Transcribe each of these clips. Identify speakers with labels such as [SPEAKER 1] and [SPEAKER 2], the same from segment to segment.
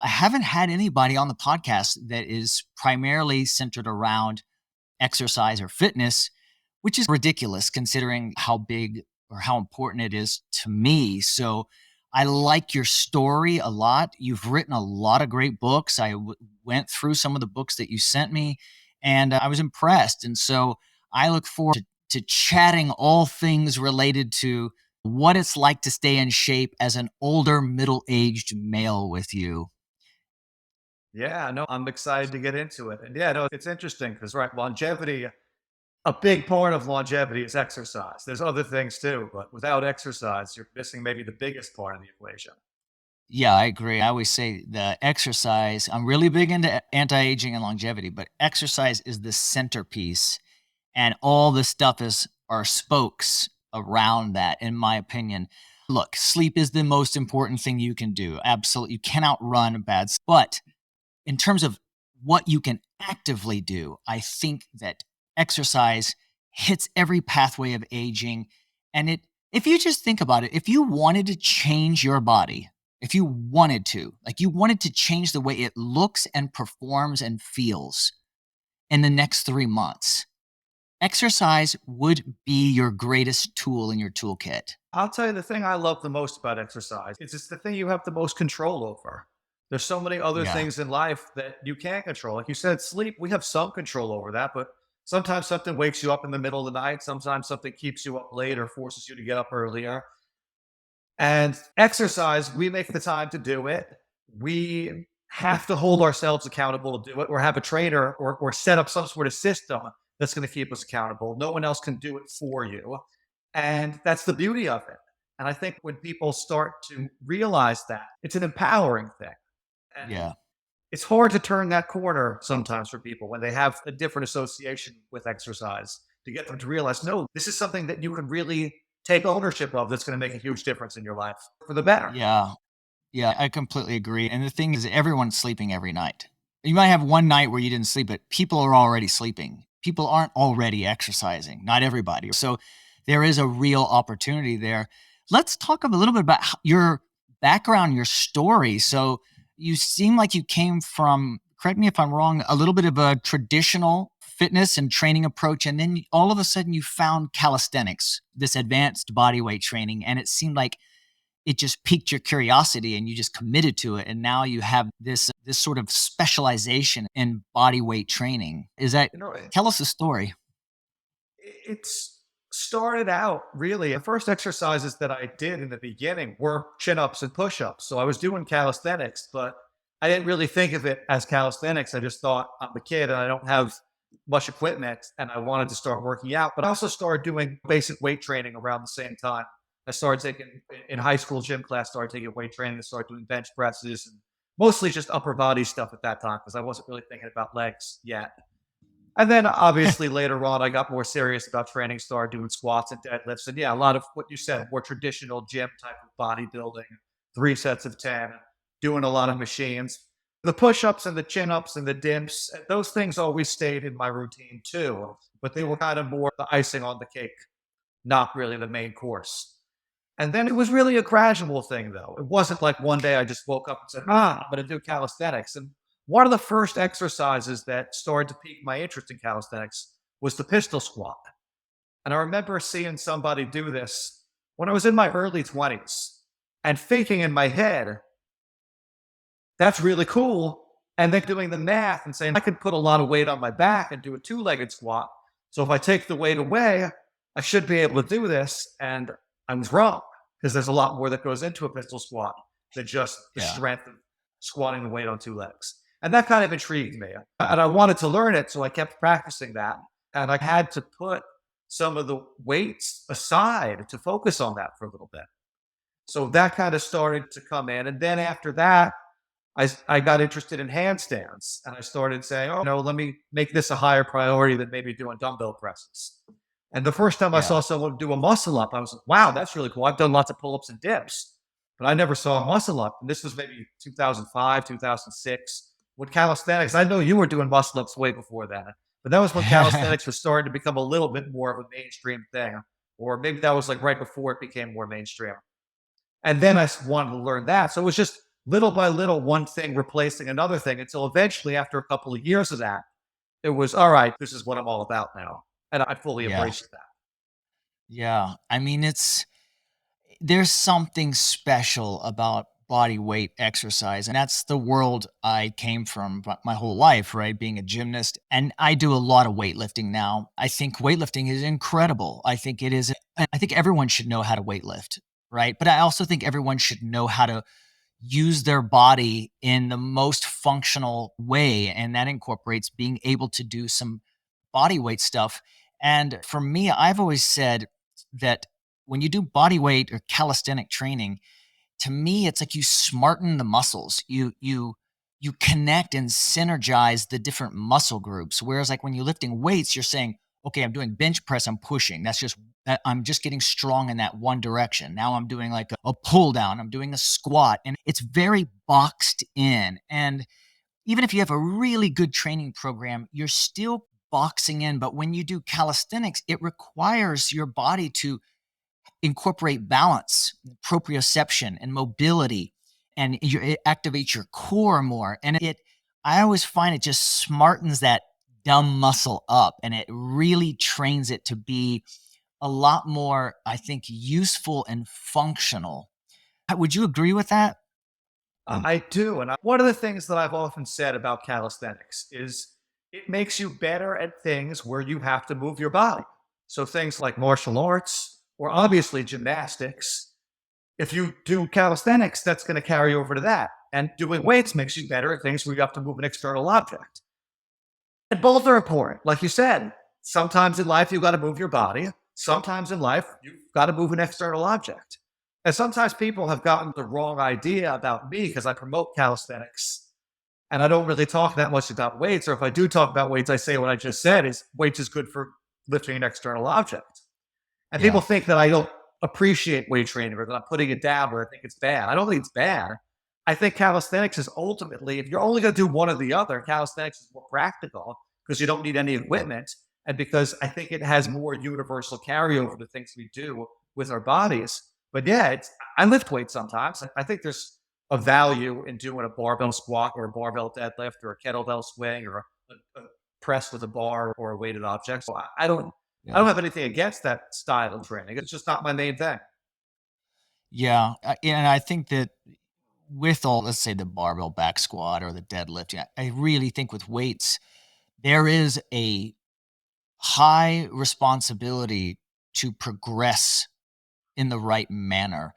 [SPEAKER 1] I haven't had anybody on the podcast that is primarily centered around exercise or fitness, which is ridiculous considering how big or how important it is to me. So I like your story a lot. You've written a lot of great books. Went through some of the books that you sent me and I was impressed. And so I look forward to chatting all things related to what it's like to stay in shape as an older middle aged male with you.
[SPEAKER 2] Yeah, no, I'm excited to get into it. And yeah, no, it's interesting because, right, longevity, a big part of longevity is exercise. There's other things too, but without exercise, you're missing maybe the biggest part of the equation.
[SPEAKER 1] Yeah, I agree. I always say the exercise, I'm really big into anti-aging and longevity, but exercise is the centerpiece and all the stuff is are spokes around that, in my opinion. Look, sleep is the most important thing you can do. Absolutely. You cannot run but in terms of what you can actively do, I think that exercise hits every pathway of aging. And if you just think about it, if you wanted to change your body, if you wanted to, like you wanted to change the way it looks and performs and feels in the next 3 months, exercise would be your greatest tool in your toolkit.
[SPEAKER 2] I'll tell you the thing I love the most about exercise is it's the thing you have the most control over. There's so many other
[SPEAKER 1] Yeah.
[SPEAKER 2] things in life that you can't control. Like you said, sleep, we have some control over that, but sometimes something wakes you up in the middle of the night. Sometimes something keeps you up late or forces you to get up earlier. And exercise, we make the time to do it. We have to hold ourselves accountable to do it or have a trainer or set up some sort of system that's going to keep us accountable. No one else can do it for you. And that's the beauty of it. And I think when people start to realize that, it's an empowering thing. And
[SPEAKER 1] Yeah.
[SPEAKER 2] it's hard to turn that corner sometimes for people when they have a different association with exercise to get them to realize, no, this is something that you can really take ownership of that's going to make a huge difference in your life for the better.
[SPEAKER 1] Yeah. Yeah, I completely agree. And the thing is, everyone's sleeping every night. You might have one night where you didn't sleep, but people are already sleeping. People aren't already exercising, not everybody. So there is a real opportunity there. Let's talk a little bit about your background, your story. So you seem like you came from, correct me if I'm wrong, a little bit of a traditional fitness and training approach. And then all of a sudden you found calisthenics, this advanced body weight training. And it seemed like it just piqued your curiosity and you just committed to it and now you have this sort of specialization in body weight training. Is that
[SPEAKER 2] You know,
[SPEAKER 1] Tell us the story.
[SPEAKER 2] it's started out really. The first exercises that I did in the beginning were chin ups and push ups. So I was doing calisthenics, but I didn't really think of it as calisthenics. I just thought I'm a kid and I don't have much equipment and I wanted to start working out. But I also started doing basic weight training around the same time. I started taking in high school gym class, started taking weight training, and started doing bench presses and mostly just upper body stuff at that time because I wasn't really thinking about legs yet. And then obviously later on, I got more serious about training, started doing squats and deadlifts. And yeah, a lot of what you said, more traditional gym type of bodybuilding, 3 sets of 10, doing a lot of machines. The push ups and the chin ups and the dips, those things always stayed in my routine too, but they were kind of more the icing on the cake, not really the main course. And then it was really a gradual thing, though. It wasn't like one day I just woke up and said, I'm going to do calisthenics. And one of the first exercises that started to pique my interest in calisthenics was the pistol squat. And I remember seeing somebody do this when I was in my early 20s and thinking in my head, that's really cool. And then doing the math and saying, I could put a lot of weight on my back and do a 2 legged squat. So if I take the weight away, I should be able to do this. And I was wrong because there's a lot more that goes into a pistol squat than just the
[SPEAKER 1] Yeah.
[SPEAKER 2] strength of squatting the weight on 2 legs. And that kind of intrigued me. And I wanted to learn it. So I kept practicing that. And I had to put some of the weights aside to focus on that for a little bit. So that kind of started to come in. And then after that, I got interested in handstands and I started saying, oh, no, let me make this a higher priority than maybe doing dumbbell presses. And the first time I
[SPEAKER 1] Yeah.
[SPEAKER 2] saw someone do a muscle up, I was like, wow, that's really cool. I've done lots of pull ups and dips, but I never saw a muscle up. And this was maybe 2005, 2006. With calisthenics, I know you were doing muscle ups way before that, but that was when calisthenics was starting to become a little bit more of a mainstream thing. Or maybe that was like right before it became more mainstream. And then I wanted to learn that. So it was just little by little, one thing replacing another thing until eventually, after a couple of years of that, it was all right. This is what I'm all about now, and I fully
[SPEAKER 1] Yeah.
[SPEAKER 2] embraced that.
[SPEAKER 1] Yeah. I mean, there's something special about body weight exercise, and that's the world I came from my whole life, right? Being a gymnast, and I do a lot of weightlifting now. I think weightlifting is incredible. I think it is. I think everyone should know how to weightlift, right? But I also think everyone should know how to use their body in the most functional way, and that incorporates being able to do some body weight stuff. And for me, I've always said that when you do body weight or calisthenic training, to me, it's like you smarten the muscles. You connect and synergize the different muscle groups. Whereas like when you're lifting weights, you're saying, okay, I'm doing bench press, I'm pushing. That's just I'm just getting strong in that one direction. Now I'm doing like a pull down, I'm doing a squat, and it's very boxed in. And even if you have a really good training program, you're still boxing in. But when you do calisthenics, it requires your body to incorporate balance, proprioception, and mobility, and it activates your core more. And I always find it just smartens that dumb muscle up, and it really trains it to be a lot more, I think, useful and functional. Would you agree with that?
[SPEAKER 2] I do. And one of the things that I've often said about calisthenics is it makes you better at things where you have to move your body. So things like martial arts or obviously gymnastics, if you do calisthenics, that's going to carry over to that. And doing weights makes you better at things where you have to move an external object. And both are important. Like you said, sometimes in life, you've got to move your body. Sometimes in life, you've got to move an external object. And sometimes people have gotten the wrong idea about me because I promote calisthenics and I don't really talk that much about weights. Or if I do talk about weights, I say what I just said is weights is good for lifting an external object. And people
[SPEAKER 1] Yeah.
[SPEAKER 2] think that I don't appreciate weight training or that I'm putting it down or I think it's bad. I don't think it's bad. I think calisthenics is ultimately, if you're only going to do one or the other, calisthenics is more practical because you don't need any equipment. And because I think it has more universal carryover to things we do with our bodies. But yeah, I lift weights sometimes. I think there's a value in doing a barbell squat or a barbell deadlift or a kettlebell swing or a press with a bar or a weighted object. So I don't
[SPEAKER 1] Yeah.
[SPEAKER 2] have anything against that style of training. It's just not my main thing.
[SPEAKER 1] Yeah. And I think that with all, let's say, the barbell back squat or the deadlift, yeah, I really think with weights, there is a high responsibility to progress in the right manner.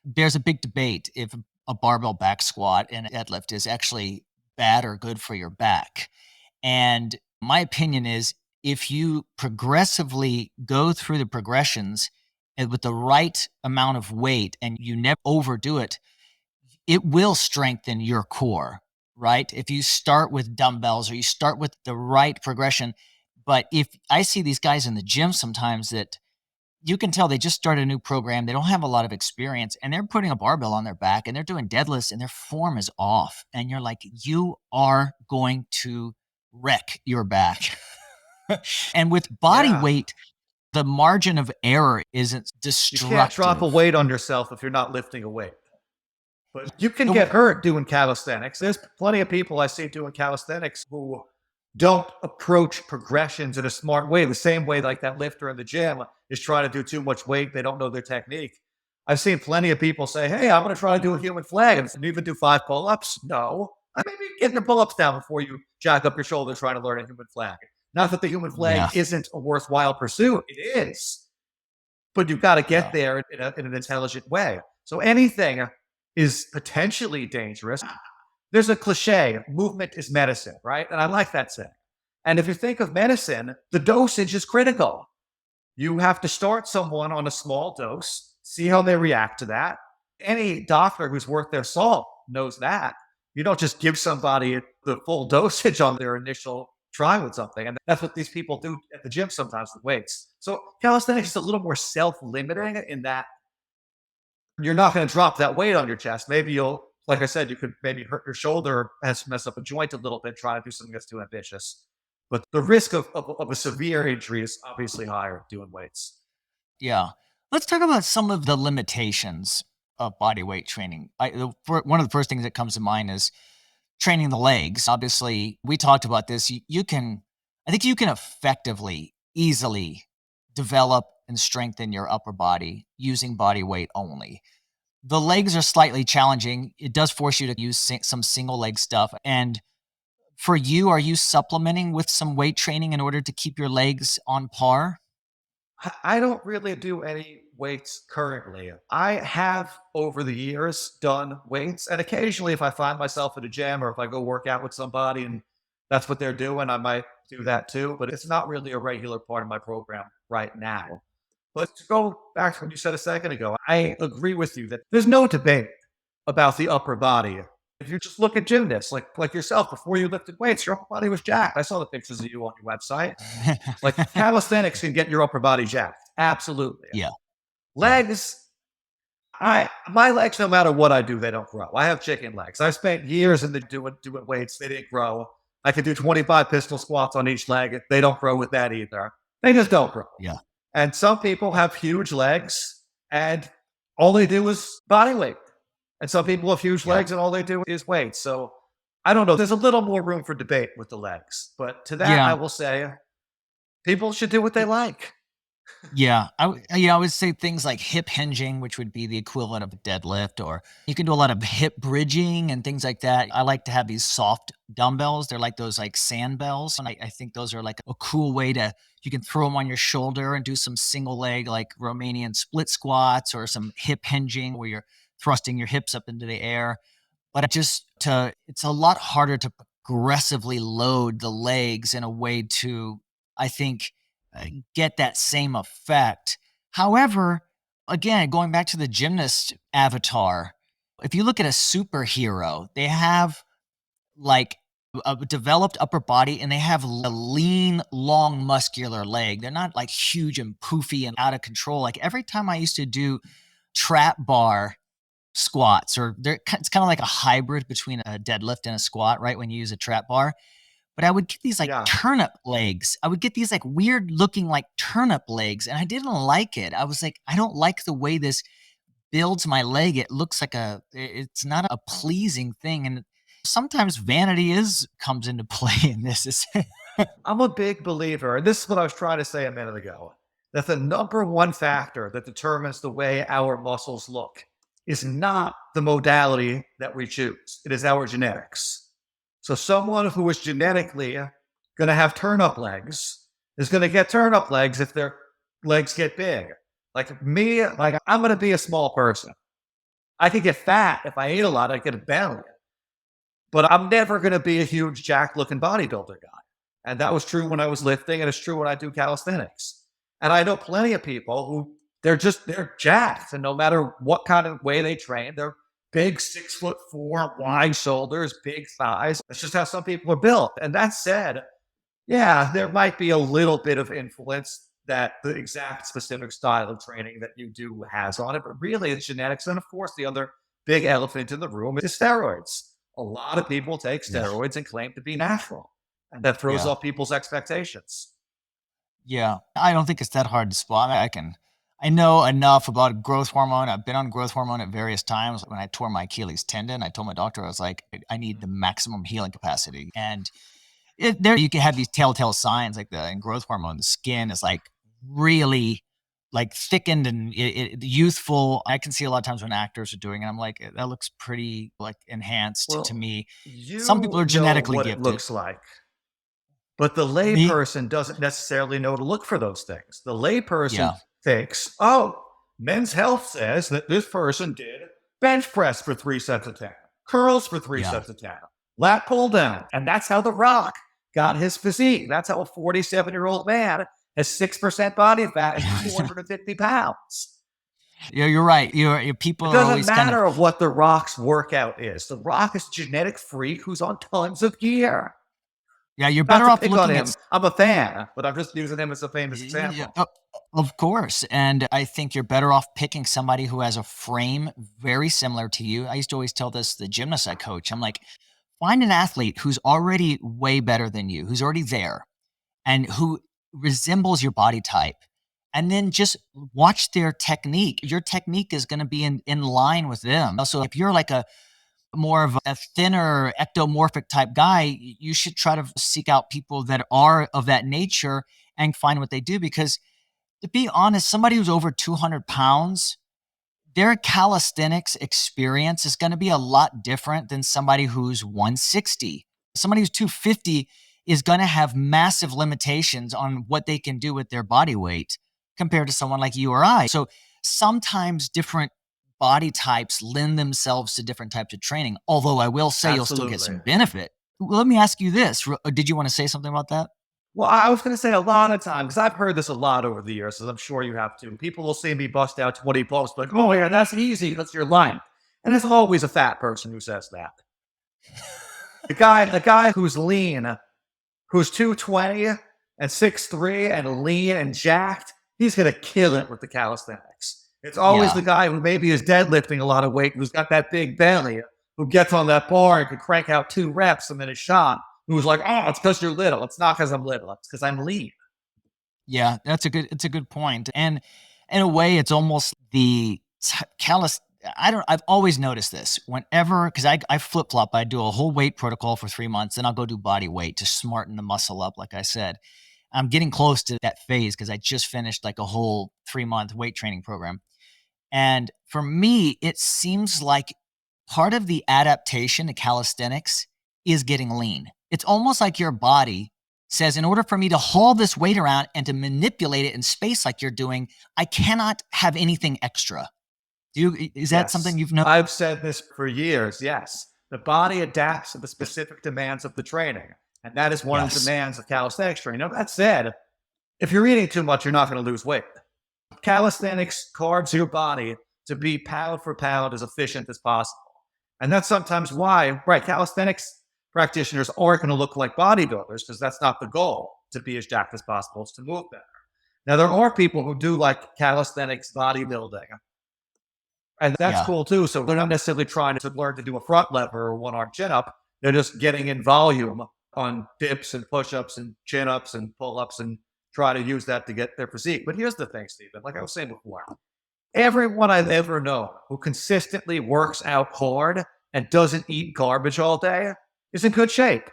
[SPEAKER 1] There's a big debate if a barbell back squat and a deadlift is actually bad or good for your back. And my opinion is if you progressively go through the progressions and with the right amount of weight and you never overdo it, it will strengthen your core, right? If you start with dumbbells or you start with the right progression. But if I see these guys in the gym sometimes that you can tell they just started a new program, they don't have a lot of experience, and they're putting a barbell on their back and they're doing deadlifts and their form is off. And you're like, you are going to wreck your back. And with body
[SPEAKER 2] Yeah.
[SPEAKER 1] weight, the margin of error isn't
[SPEAKER 2] You can't drop a
[SPEAKER 1] destructive.
[SPEAKER 2] weight on yourself if you're not lifting a weight. But you can
[SPEAKER 1] The
[SPEAKER 2] get hurt doing calisthenics. There's plenty of people I see doing calisthenics who don't approach progressions in a smart way, the same way like that lifter in the gym is trying to do too much weight. They don't know their technique. I've seen plenty of people say, hey, I'm going to try to do a human flag. And you even do 5 pull-ups? No. I mean, get your pull-ups down before you jack up your shoulders trying to learn a human flag. Not that the human flag
[SPEAKER 1] Yeah,
[SPEAKER 2] isn't a worthwhile pursuit. It is. But you've got to get
[SPEAKER 1] yeah,
[SPEAKER 2] there in an intelligent way. So anything is potentially dangerous. There's a cliche, movement is medicine, right? And I like that saying. And if you think of medicine, the dosage is critical. You have to start someone on a small dose, see how they react to that. Any doctor who's worth their salt knows that. You don't just give somebody the full dosage on their initial try with something. And that's what these people do at the gym sometimes with weights. So calisthenics is a little more self-limiting in that you're not going to drop that weight on your chest. Maybe you'll, like I said, you could maybe hurt your shoulder, mess up a joint a little bit, trying to do something that's too ambitious. But the risk of a severe injury is obviously higher doing weights.
[SPEAKER 1] yeah. Let's talk about some of the limitations. of body weight training. One of the first things that comes to mind is training the legs. Obviously, we talked about this. I think you can effectively, easily develop and strengthen your upper body using body weight only. The legs are slightly challenging. It does force you to use some single leg stuff. And for you, are you supplementing with some weight training in order to keep your legs on par?
[SPEAKER 2] I don't really do any weights currently. I have over the years done weights, and occasionally, if I find myself at a gym or if I go work out with somebody and that's what they're doing, I might do that too. But it's not really a regular part of my program right now. But to go back to what you said a second ago, I agree with you that there's no debate about the upper body. If you just look at gymnasts, like yourself, before you lifted weights, your upper body was jacked. I saw the pictures of you on your website. Like calisthenics can get your upper body jacked. Absolutely.
[SPEAKER 1] Yeah, yeah,
[SPEAKER 2] Legs, I my legs, no matter what I do, they don't grow. I have chicken legs. I spent years in the doing weights. They didn't grow. I could do 25 pistol squats on each leg. They don't grow with that either. They just don't grow.
[SPEAKER 1] yeah,
[SPEAKER 2] And some people have huge legs and all they do is body weight. And some people have huge
[SPEAKER 1] yeah,
[SPEAKER 2] legs and all they do is weight. So I don't know. There's a little more room for debate with the legs. But to that, I
[SPEAKER 1] yeah.
[SPEAKER 2] will say people should do what they like.
[SPEAKER 1] Yeah, I would say things like hip hinging, which would be the equivalent of a deadlift, or you can do a lot of hip bridging and things like that. I like to have these soft dumbbells. They're like those like sand bells, and I think those are like a cool way to you can throw them on your shoulder and do some single leg like Romanian split squats or some hip hinging where you're thrusting your hips up into the air. But it's a lot harder to progressively load the legs in a way to, I think, uh, get that same effect. However, again, going back to the gymnast avatar, if you look at a superhero, they have like a developed upper body and they have a lean, long, muscular leg. They're not like huge and poofy and out of control. Like every time I used to do trap bar squats, it's kind of like a hybrid between a deadlift and a squat, right? When you use a trap bar. But I would get these like
[SPEAKER 2] Yeah.
[SPEAKER 1] turnip legs. I would get these like weird looking like turnip legs, and I didn't like it. I was like, I don't like the way this builds my leg. It looks like it's not a pleasing thing. And sometimes vanity is comes into play in this.
[SPEAKER 2] I'm a big believer, and this is what I was trying to say a minute ago, that the number one factor that determines the way our muscles look is not the modality that we choose. It is our genetics. So someone who is genetically going to have turn up legs is going to get turn up legs if their legs get big. Like me, like I'm going to be a small person. I could get fat if I ate a lot. I get a belly, but I'm never going to be a huge jack looking bodybuilder guy. And that was true when I was lifting, and it's true when I do calisthenics. And I know plenty of people who they're jacked, and no matter what kind of way they train, they're big 6'4", wide shoulders, big thighs. That's just how some people are built. And that said, yeah, there might be a little bit of influence that the exact specific style of training that you do has on it, but really it's genetics. And of course, the other big elephant in the room is steroids. A lot of people take
[SPEAKER 1] Yeah,
[SPEAKER 2] steroids and claim to be natural, and that throws
[SPEAKER 1] yeah,
[SPEAKER 2] off people's expectations.
[SPEAKER 1] yeah. I don't think it's that hard to spot. I know enough about growth hormone. I've been on growth hormone at various times. When I tore my Achilles tendon, I told my doctor, I was like, I need the maximum healing capacity. And there you can have these telltale signs like in growth hormone, the skin is like really like thickened and youthful. I can see a lot of times when actors are doing it, I'm like, that looks pretty like enhanced to
[SPEAKER 2] Well,
[SPEAKER 1] me. Some people
[SPEAKER 2] you
[SPEAKER 1] are
[SPEAKER 2] know
[SPEAKER 1] genetically
[SPEAKER 2] what it
[SPEAKER 1] gifted.
[SPEAKER 2] looks like, but the
[SPEAKER 1] Me,
[SPEAKER 2] layperson doesn't necessarily know to look for those things. The layperson
[SPEAKER 1] yeah,
[SPEAKER 2] thinks, oh, Men's Health says that this person did bench press for 3 sets of 10, curls for three
[SPEAKER 1] yeah.
[SPEAKER 2] sets of 10, lat pull down. And that's how The Rock got his physique. That's how a 47-year-old man has 6% body fat and 250 pounds.
[SPEAKER 1] Yeah, you're right. People
[SPEAKER 2] It
[SPEAKER 1] are
[SPEAKER 2] doesn't
[SPEAKER 1] always kind of
[SPEAKER 2] matter what The Rock's workout is. The Rock is a genetic freak who's on tons of gear.
[SPEAKER 1] yeah. You're
[SPEAKER 2] Not
[SPEAKER 1] better
[SPEAKER 2] to
[SPEAKER 1] off
[SPEAKER 2] pick on
[SPEAKER 1] looking
[SPEAKER 2] him.
[SPEAKER 1] at
[SPEAKER 2] I'm a fan, but I'm just using him as a famous
[SPEAKER 1] yeah,
[SPEAKER 2] example.
[SPEAKER 1] of course. And I think you're better off picking somebody who has a frame very similar to you. I used to always tell this the gymnast I coach. I'm like, find an athlete who's already way better than you, who's already there, and who resembles your body type. and then just watch their technique. Your technique is going to be in line with them. So if you're like a more of a thinner ectomorphic type guy, you should try to seek out people that are of that nature and find what they do. Because to be honest, somebody who's over 200 pounds, their calisthenics experience is going to be a lot different than somebody who's 160. Somebody who's 250 is going to have massive limitations on what they can do with their body weight compared to someone like you or I. So sometimes different body types lend themselves to different types of training, although I will say you'll still get
[SPEAKER 2] Absolutely.
[SPEAKER 1] some benefit. Let me ask you this. Did you want to say something about that?
[SPEAKER 2] Well, I was going to say a lot of times, because I've heard this a lot over the years, as I'm sure you have too. People will see me bust out 20 posts, like, oh, yeah, that's easy. That's your line. And it's always a fat person who says that. The guy who's lean, who's 220 and 6'3" and lean and jacked, he's going to kill it with the calisthenics. It's always
[SPEAKER 1] Yeah.
[SPEAKER 2] the guy who maybe is deadlifting a lot of weight, who's got that big belly, who gets on that bar and can crank out 2 reps and then is shot, who's like, oh, it's because you're little. It's not because I'm little. It's because I'm lean.
[SPEAKER 1] Yeah, it's a good point. And in a way, it's almost the callus. I've always noticed this whenever, because I flip flop, I do a whole weight protocol for 3 months, then I'll go do body weight to smarten the muscle up. Like I said, I'm getting close to that phase because I just finished like a whole 3 month weight training program. And for me, it seems like part of the adaptation to calisthenics is getting lean. It's almost like your body says, in order for me to haul this weight around and to manipulate it in space like you're doing, I cannot have anything extra. Is that something
[SPEAKER 2] Yes.
[SPEAKER 1] you've noticed?
[SPEAKER 2] I've said this for years. Yes. The body adapts to the specific demands of the training. And that is one of the
[SPEAKER 1] Yes.
[SPEAKER 2] demands of calisthenics training. Now, that said, if you're eating too much, you're not going to lose weight. Calisthenics carves your body to be pound for pound as efficient as possible. And that's sometimes why, right, calisthenics practitioners aren't going to look like bodybuilders because that's not the goal to be as jacked as possible. It's to move better. Now, there are people who do like calisthenics bodybuilding, and that's
[SPEAKER 1] Yeah.
[SPEAKER 2] cool too. So they're not necessarily trying to learn to do a front lever or one arm chin up. They're just getting in volume on dips and push ups and chin ups and pull ups and try to use that to get their physique. But here's the thing, Stephen, like I was saying before, everyone I've ever known who consistently works out hard and doesn't eat garbage all day is in good shape.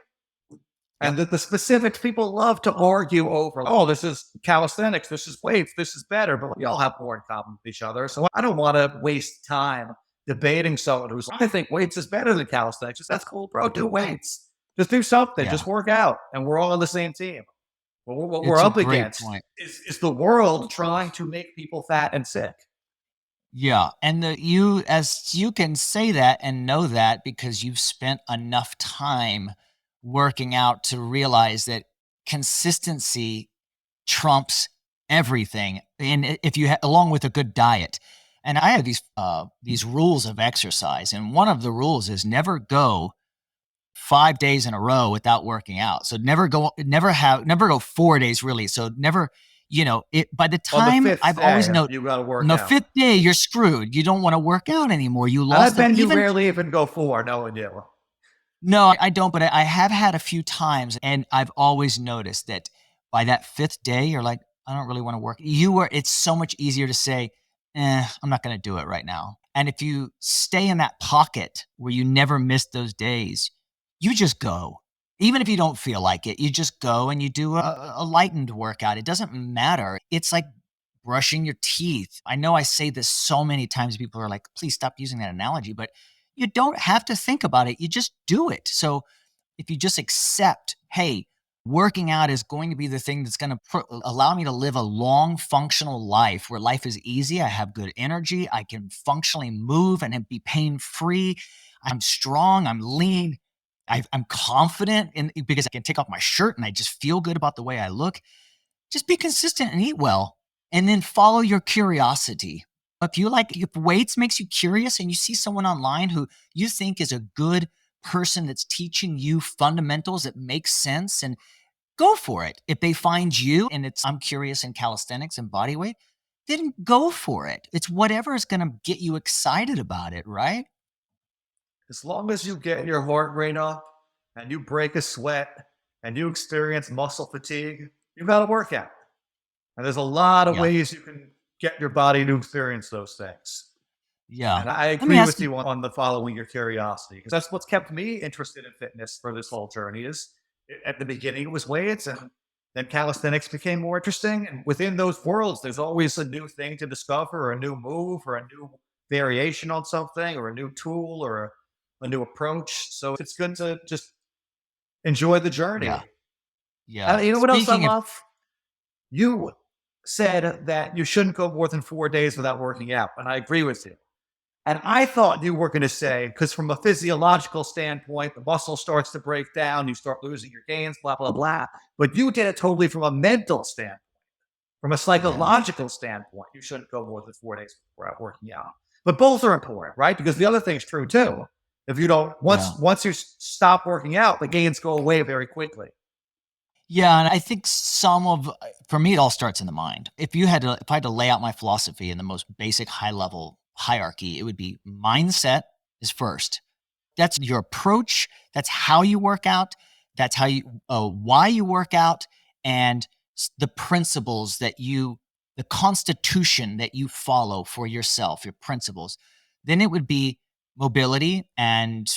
[SPEAKER 2] And
[SPEAKER 1] Yep.
[SPEAKER 2] that the specifics people love to argue over, oh, this is calisthenics, this is weights, this is better, but we all have more in common with each other. So I don't want to waste time debating someone who's, I think weights is better than calisthenics. Just, that's cool, bro. Do weights. Just do something.
[SPEAKER 1] Yeah.
[SPEAKER 2] Just work out. And we're all on the same team. But what we're
[SPEAKER 1] It's a
[SPEAKER 2] up
[SPEAKER 1] great
[SPEAKER 2] against
[SPEAKER 1] point.
[SPEAKER 2] is the world trying to make people fat and sick.
[SPEAKER 1] Yeah, and you, as you can say that and know that because you've spent enough time working out to realize that consistency trumps everything. And if you along with a good diet. And I have these rules of exercise, and one of the rules is never go 5 days in a row without working out. So never go 4 days really. So never, it by the
[SPEAKER 2] On the
[SPEAKER 1] time
[SPEAKER 2] fifth
[SPEAKER 1] I've always
[SPEAKER 2] day,
[SPEAKER 1] known
[SPEAKER 2] you got to
[SPEAKER 1] on
[SPEAKER 2] work
[SPEAKER 1] the
[SPEAKER 2] out.
[SPEAKER 1] fifth day, you're screwed. You don't want to work out anymore. You
[SPEAKER 2] And I
[SPEAKER 1] lost
[SPEAKER 2] bet you
[SPEAKER 1] even.
[SPEAKER 2] rarely even go 4, knowing you.
[SPEAKER 1] No, I don't, but I have had a few times, and I've always noticed that by that fifth day, you're like, I don't really want to work. It's so much easier to say, I'm not going to do it right now. And if you stay in that pocket where you never miss those days, you just go. Even if you don't feel like it, you just go and you do a lightened workout. It doesn't matter. It's like brushing your teeth. I know I say this so many times. People are like, please stop using that analogy, but you don't have to think about it. You just do it. So if you just accept, hey, working out is going to be the thing that's going to allow me to live a long, functional life where life is easy. I have good energy. I can functionally move and be pain free. I'm strong. I'm lean. I'm confident because I can take off my shirt and I just feel good about the way I look. Just be consistent and eat well, and then follow your curiosity. If weights makes you curious and you see someone online who you think is a good person that's teaching you fundamentals that make sense, and go for it. If they find you and I'm curious in calisthenics and body weight, then go for it. It's whatever is going to get you excited about it, right?
[SPEAKER 2] As long as you get your heart rate up and you break a sweat and you experience muscle fatigue, you've got to work out. And there's a lot of
[SPEAKER 1] Yeah.
[SPEAKER 2] ways you can get your body to experience those things.
[SPEAKER 1] Yeah.
[SPEAKER 2] And I
[SPEAKER 1] Let me
[SPEAKER 2] agree
[SPEAKER 1] ask
[SPEAKER 2] with
[SPEAKER 1] you.
[SPEAKER 2] you on the following your curiosity, because that's what's kept me interested in fitness for this whole journey. Is at the beginning it was weights, and then calisthenics became more interesting. And within those worlds, there's always a new thing to discover, or a new move, or a new variation on something, or a new tool, or a new approach. So it's good to just enjoy the journey.
[SPEAKER 1] Yeah. Yeah.
[SPEAKER 2] And you know what else I
[SPEAKER 1] Speaking of,
[SPEAKER 2] love? You said that you shouldn't go more than 4 days without working out, and I agree with you. And I thought you were going to say, because from a physiological standpoint, the muscle starts to break down, you start losing your gains, blah, blah, blah. But you did it totally from a mental standpoint, from a
[SPEAKER 1] yeah.
[SPEAKER 2] psychological standpoint. You shouldn't go more than 4 days without working out. But both are important, right? Because the other thing's true too. If you don't,
[SPEAKER 1] Yeah.
[SPEAKER 2] once you stop working out, the gains go away very quickly.
[SPEAKER 1] Yeah, and I think for me, it all starts in the mind. If I had to lay out my philosophy in the most basic high level hierarchy, it would be mindset is first. That's your approach. That's how you work out. That's why you work out, and the principles the constitution that you follow for yourself, your principles. Then it would be mobility and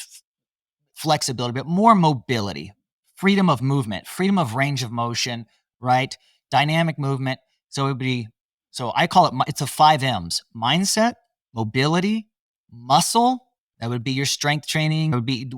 [SPEAKER 1] flexibility, but more mobility, freedom of movement, freedom of range of motion, right? Dynamic movement. So it would be, so I call it's a 5 M's: mindset, mobility, muscle. That would be your strength training. It would be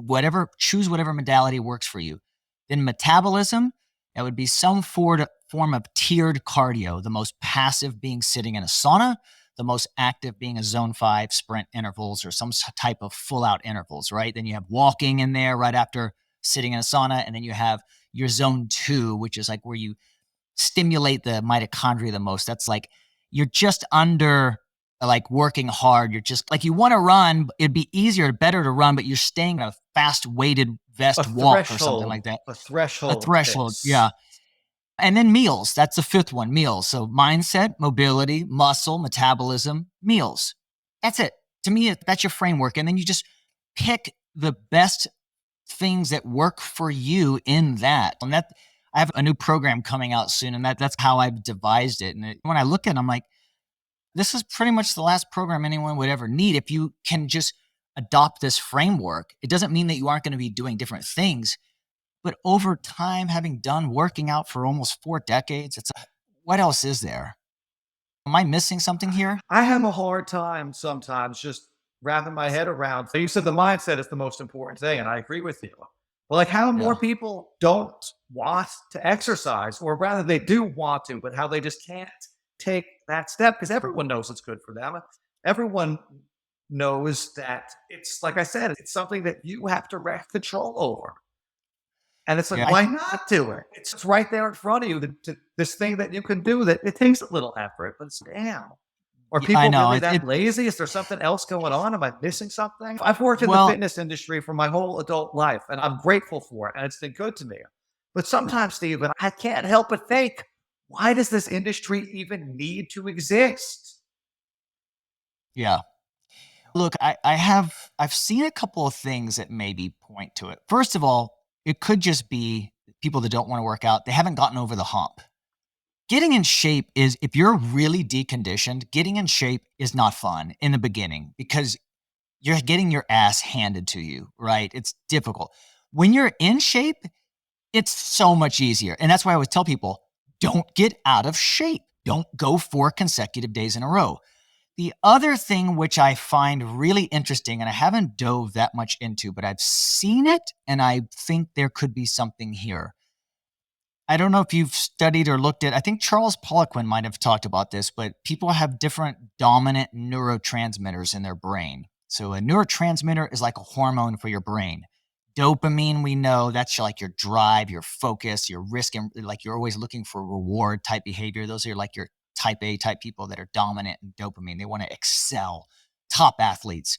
[SPEAKER 1] choose whatever modality works for you. Then metabolism. That would be some form of tiered cardio, the most passive being sitting in a sauna, the most active being a zone 5 sprint intervals or some type of full out intervals, right? Then you have walking in there right after sitting in a sauna. And then you have your zone 2, which is like where you stimulate the mitochondria the most. That's like you're just under like working hard. You're just like you want to run. It'd be easier, better to run, but you're staying in a fast weighted
[SPEAKER 2] A
[SPEAKER 1] vest walk or something like
[SPEAKER 2] threshold,
[SPEAKER 1] that.
[SPEAKER 2] a
[SPEAKER 1] A
[SPEAKER 2] threshold
[SPEAKER 1] threshold. Yeah.
[SPEAKER 2] pace.
[SPEAKER 1] And then meals. That's the 5th one, meals. So mindset, mobility, muscle, metabolism, meals. That's it. To me, that's your framework. And then you just pick the best things that work for you in that. And that I have a new program coming out soon, and that's how I've devised it. And when I look at it, I'm like, this is pretty much the last program anyone would ever need. If you can just adopt this framework, it doesn't mean that you aren't going to be doing different things. But over time, having done working out for almost 4 decades, what else is there? Am I missing something here?
[SPEAKER 2] I have a hard time sometimes just wrapping my head around. So you said the mindset is the most important thing, and I agree with you. But like how more
[SPEAKER 1] Yeah.
[SPEAKER 2] people don't want to exercise, or rather they do want to, but how they just can't take that step because everyone knows it's good for them. Everyone knows that it's like I said, it's something that you have direct control over. And it's like,
[SPEAKER 1] Yeah.
[SPEAKER 2] why not do it? It's right there in front of you. This thing that you can do that it takes a little effort, but it's damn. Are
[SPEAKER 1] I
[SPEAKER 2] people
[SPEAKER 1] know.
[SPEAKER 2] really that lazy? Is there something else going on? Am I missing something? I've worked in the
[SPEAKER 1] Well,
[SPEAKER 2] fitness industry for my whole adult life, and I'm grateful for it, and it's been good to me. But sometimes, Stephen, I can't help but think, why does this industry even need to exist?
[SPEAKER 1] yeah. Look, I've seen a couple of things that maybe point to it. First of all, it could just be people that don't want to work out. They haven't gotten over the hump. Getting in shape is, if you're really deconditioned, getting in shape is not fun in the beginning because you're getting your ass handed to you, right? It's difficult. When you're in shape, it's so much easier. And that's why I always tell people, don't get out of shape. Don't go 4 consecutive days in a row. The other thing which I find really interesting, and I haven't dove that much into, but I've seen it and I think there could be something here. I don't know if you've studied or looked at, I think Charles Poliquin might have talked about this, but people have different dominant neurotransmitters in their brain. So a neurotransmitter is like a hormone for your brain. Dopamine, we know that's like your drive, your focus, your risk, and like you're always looking for reward type behavior. Those are like your type A type people that are dominant in dopamine. They want to excel, top athletes.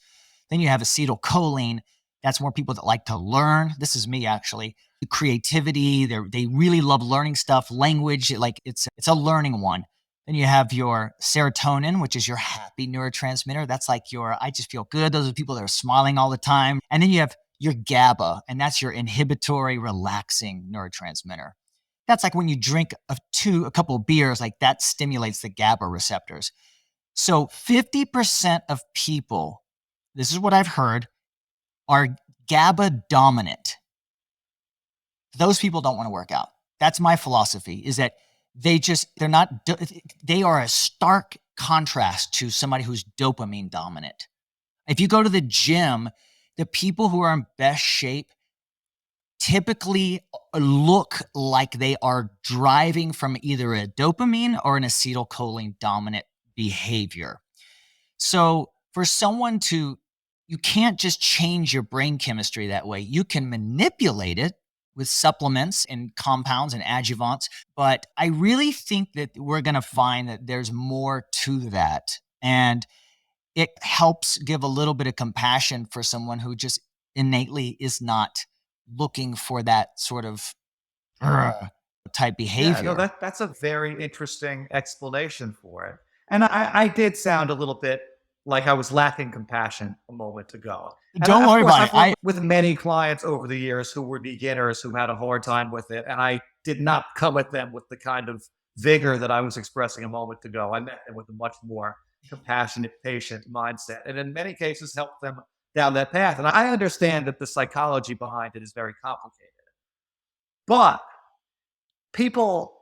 [SPEAKER 1] Then you have acetylcholine. That's more people that like to learn. This is me actually. Creativity. They really love learning stuff, language. Like it's a learning one. Then you have your serotonin, which is your happy neurotransmitter. That's like your I just feel good. Those are people that are smiling all the time. And then you have your GABA, and that's your inhibitory, relaxing neurotransmitter. That's like when you drink a couple of beers, like that stimulates the GABA receptors. So 50% of people, this is what I've heard, are GABA dominant. Those people don't want to work out. That's my philosophy, is that they are a stark contrast to somebody who's dopamine dominant. If you go to the gym, the people who are in best shape typically look like they are driving from either a dopamine or an acetylcholine dominant behavior. So for someone you can't just change your brain chemistry that way. You can manipulate it with supplements and compounds and adjuvants, but I really think that we're going to find that there's more to that. And it helps give a little bit of compassion for someone who just innately is not looking for that sort of type
[SPEAKER 2] Yeah, no,
[SPEAKER 1] behavior.
[SPEAKER 2] that's a very interesting explanation for it. And I did sound a little bit like I was lacking compassion a moment ago. And
[SPEAKER 1] Don't
[SPEAKER 2] of
[SPEAKER 1] worry
[SPEAKER 2] course,
[SPEAKER 1] about it.
[SPEAKER 2] I've worked with many clients over the years who were beginners who had a hard time with it. And I did not come at them with the kind of vigor that I was expressing a moment ago. I met them with a much more compassionate, patient mindset. And in many cases, helped them down that path. And I understand that the psychology behind it is very complicated. But people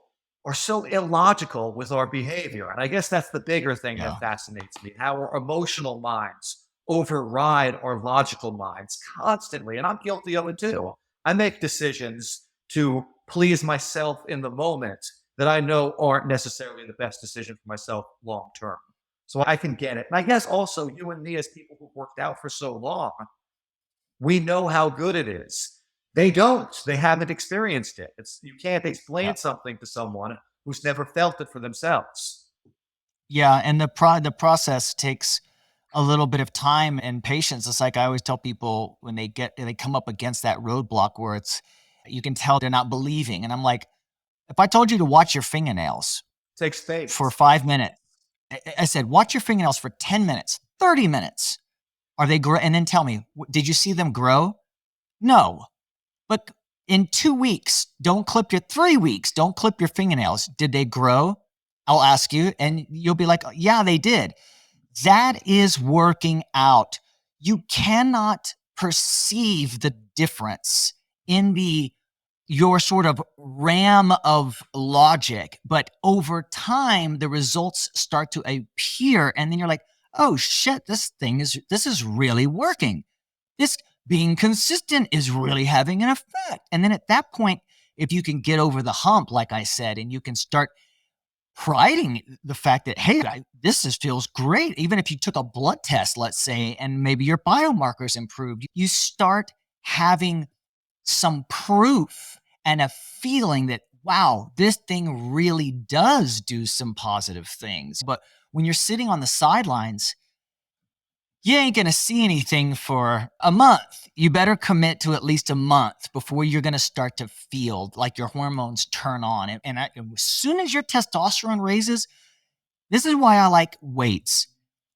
[SPEAKER 2] are so illogical with our behavior. And I guess that's the bigger thing
[SPEAKER 1] Yeah.
[SPEAKER 2] that fascinates me, how our emotional minds override our logical minds constantly. And I'm guilty of it too. I make decisions to please myself in the moment that I know aren't necessarily the best decision for myself long term. So I can get it. And I guess also you and me, as people who've worked out for so long, we know how good it is. They don't. They haven't experienced it. You can't
[SPEAKER 1] Yeah.
[SPEAKER 2] explain something to someone who's never felt it for themselves.
[SPEAKER 1] Yeah, and the process takes a little bit of time and patience. It's like I always tell people when they come up against that roadblock where it's you can tell they're not believing. And I'm like, if I told you to watch your fingernails
[SPEAKER 2] It takes
[SPEAKER 1] for
[SPEAKER 2] faith.
[SPEAKER 1] 5 minutes, I said, watch your fingernails for 10 minutes, 30 minutes. Are they grow? And then tell me, did you see them grow? No. But in 2 weeks, don't clip your 3 weeks, don't clip your fingernails. Did they grow? I'll ask you, and you'll be like, yeah, they did. That is working out. You cannot perceive the difference in your sort of ram of logic, but over time the results start to appear, and then you're like, oh shit, this is really working. This being consistent is really having an effect. And then at that point, if you can get over the hump, like I said, and you can start priding the fact that, hey, this just feels great. Even if you took a blood test, let's say, and maybe your biomarkers improved, you start having some proof and a feeling that, wow, this thing really does do some positive things. But when you're sitting on the sidelines, you ain't going to see anything for a month. You better commit to at least a month before you're going to start to feel like your hormones turn on. And as soon as your testosterone raises, this is why I like weights.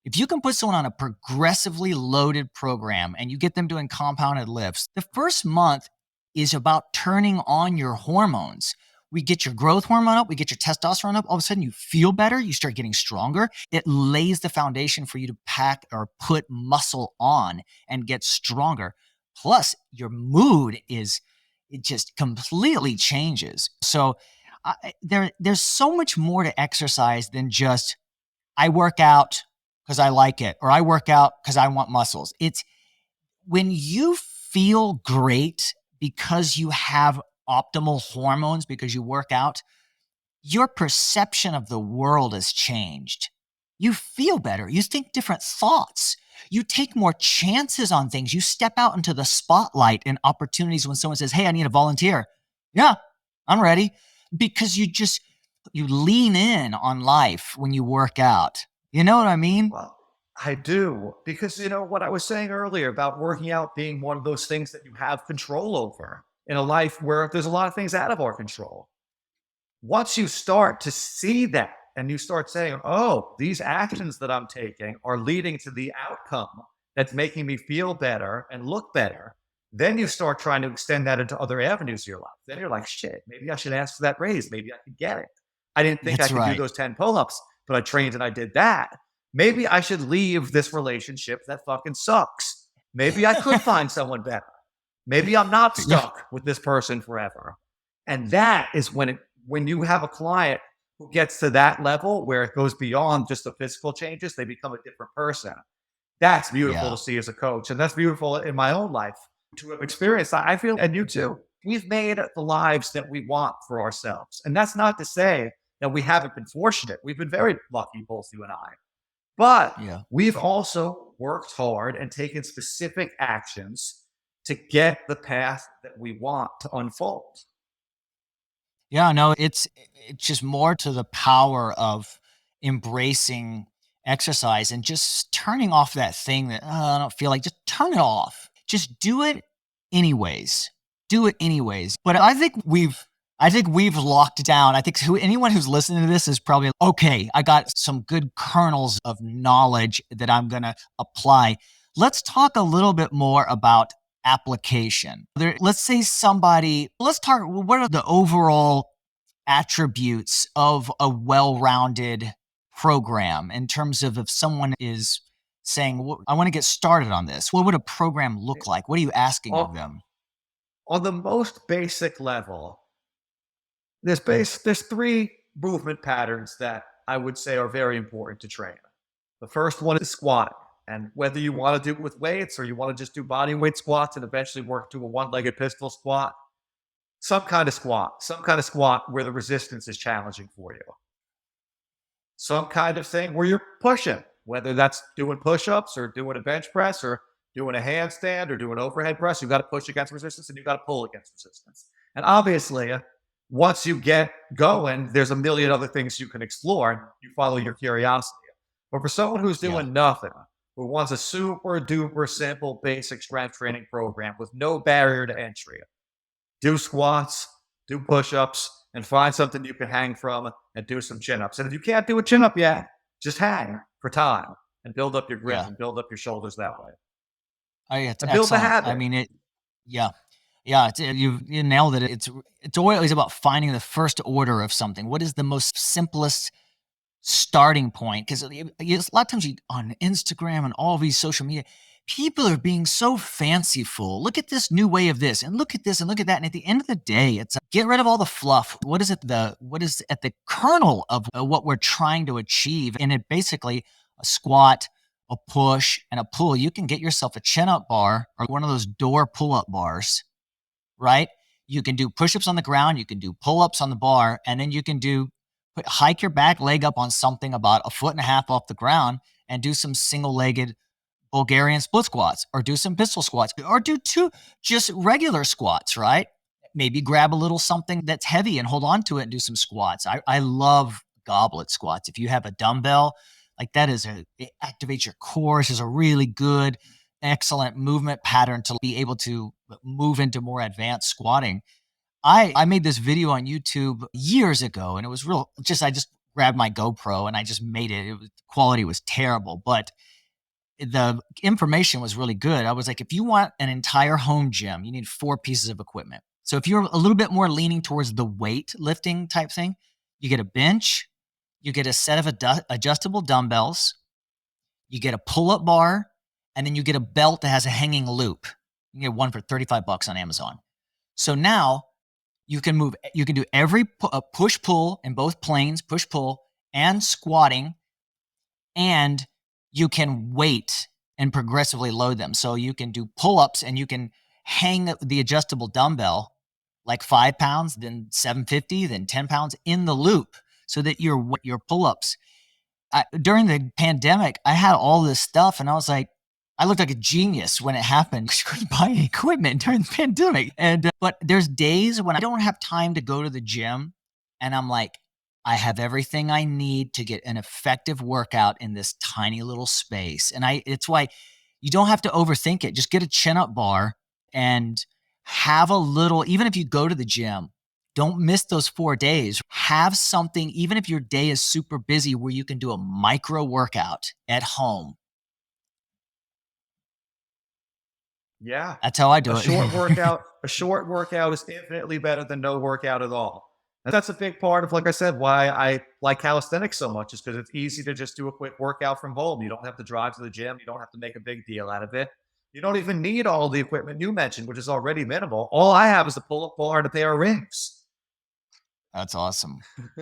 [SPEAKER 1] If you can put someone on a progressively loaded program and you get them doing compounded lifts, the first month is about turning on your hormones. We get your growth hormone up, we get your testosterone up. All of a sudden, you feel better, you start getting stronger. It lays the foundation for you to pack or put muscle on and get stronger. Plus, your mood it just completely changes. So, there's so much more to exercise than just I work out because I like it, or I work out because I want muscles. It's when you feel great because you have optimal hormones, because you work out, your perception of the world has changed. You feel better. You think different thoughts. You take more chances on things. You step out into the spotlight and opportunities when someone says, hey, I need a volunteer. Yeah, I'm ready. Because you lean in on life when you work out. You know what I mean?
[SPEAKER 2] Well, I do, because what I was saying earlier about working out being one of those things that you have control over in a life where there's a lot of things out of our control. Once you start to see that and you start saying, oh, these actions that I'm taking are leading to the outcome that's making me feel better and look better, Then you start trying to extend that into other avenues of your life. Then you're like, shit, maybe I should ask for that raise. Maybe I could get it. I didn't think I
[SPEAKER 1] That's
[SPEAKER 2] could do
[SPEAKER 1] right.
[SPEAKER 2] those 10 pull-ups, but I trained and I did that. Maybe I should leave this relationship that fucking sucks. Maybe I could find someone better. Maybe I'm not
[SPEAKER 1] Yeah.
[SPEAKER 2] stuck with this person forever. And that is when you have a client who gets to that level where it goes beyond just the physical changes, they become a different person. That's beautiful
[SPEAKER 1] Yeah.
[SPEAKER 2] to see as a coach. And that's beautiful in my own life to have experienced. I feel, and you too, we've made the lives that we want for ourselves. And that's not to say that we haven't been fortunate. We've been very lucky, both you and I. But
[SPEAKER 1] Yeah.
[SPEAKER 2] we've also worked hard and taken specific actions to get the path that we want to unfold.
[SPEAKER 1] Yeah, no, it's just more to the power of embracing exercise and just turning off that thing that, I don't feel like, just turn it off. Just do it anyways. Do it anyways. But I think we've locked down. I think anyone who's listening to this is probably okay. I got some good kernels of knowledge that I'm going to apply. Let's talk a little bit more about application. Let's say let's talk, what are the overall attributes of a well-rounded program in terms of if someone is saying, I want to get started on this, what would a program look like? What are you asking
[SPEAKER 2] On,
[SPEAKER 1] of them?
[SPEAKER 2] on the most basic level, there's three movement patterns that I would say are very important to train. The first one is squatting. And whether you want to do it with weights or you want to just do body weight squats and eventually work to a one-legged pistol squat, some kind of squat where the resistance is challenging for you. Some kind of thing where you're pushing, whether that's doing push-ups or doing a bench press or doing a handstand or doing overhead press. You've got to push against resistance and you've got to pull against resistance. And obviously, once you get going, there's a million other things you can explore and you follow your curiosity. But for someone who's
[SPEAKER 1] Yeah.
[SPEAKER 2] doing nothing, who wants a super duper simple basic strength training program with no barrier to entry, do squats, do push-ups, and find something you can hang from and do some chin-ups. And if you can't do a chin-up yet, just hang for time and build up your grip
[SPEAKER 1] Yeah.
[SPEAKER 2] and build up your shoulders that way.
[SPEAKER 1] It's
[SPEAKER 2] And build the
[SPEAKER 1] excellent. I
[SPEAKER 2] habit.
[SPEAKER 1] mean, yeah. Yeah, you nailed it. It's always about finding the first order of something. What is the most simplest starting point? Because a lot of times on Instagram and all these social media, people are being so fanciful. Look at this new way of this, and look at this, and look at that. And at the end of the day, it's get rid of all the fluff. What is at the kernel of what we're trying to achieve? And it basically a squat, a push, and a pull. You can get yourself a chin up bar or one of those door pull up bars, right? You can do push-ups on the ground, you can do pull-ups on the bar, and then you can hike your back leg up on something about a foot and a half off the ground and do some single-legged Bulgarian split squats or do some pistol squats or do two just regular squats, right? Maybe grab a little something that's heavy and hold on to it and do some squats. I love goblet squats. If you have a dumbbell, like it activates your core. It's just a really good, excellent movement pattern to be able to move into more advanced squatting. I made this video on YouTube years ago and it was I just grabbed my GoPro and I just made it. Quality was terrible, but the information was really good. I was like, if you want an entire home gym, you need 4 pieces of equipment. So if you're a little bit more leaning towards the weight lifting type thing, you get a bench, you get a set of adjustable dumbbells, you get a pull-up bar, and then you get a belt that has a hanging loop. You can get one for $35 on Amazon. So now you can do every push pull in both planes, push pull and squatting, and you can weight and progressively load them. So you can do pull-ups and you can hang the adjustable dumbbell like 5 pounds, then 750, then 10 pounds in the loop so that your pull-ups. During the pandemic, I had all this stuff and I was like, I looked like a genius when it happened. I couldn't buy any equipment during the pandemic. But there's days when I don't have time to go to the gym and I'm like, I have everything I need to get an effective workout in this tiny little space. And it's why you don't have to overthink it. Just get a chin up bar and have a little, even if you go to the gym, don't miss those 4 days. Have something, even if your day is super busy, where you can do a micro workout at home.
[SPEAKER 2] Yeah.
[SPEAKER 1] That's how I
[SPEAKER 2] A
[SPEAKER 1] do it.
[SPEAKER 2] short workout, a short workout is infinitely better than no workout at all. And that's a big part of, like I said, why I like calisthenics so much is because it's easy to just do a quick workout from home. You don't have to drive to the gym. You don't have to make a big deal out of it. You don't even need all the equipment you mentioned, which is already minimal. All I have is a pull-up bar and a pair of rings.
[SPEAKER 1] That's awesome.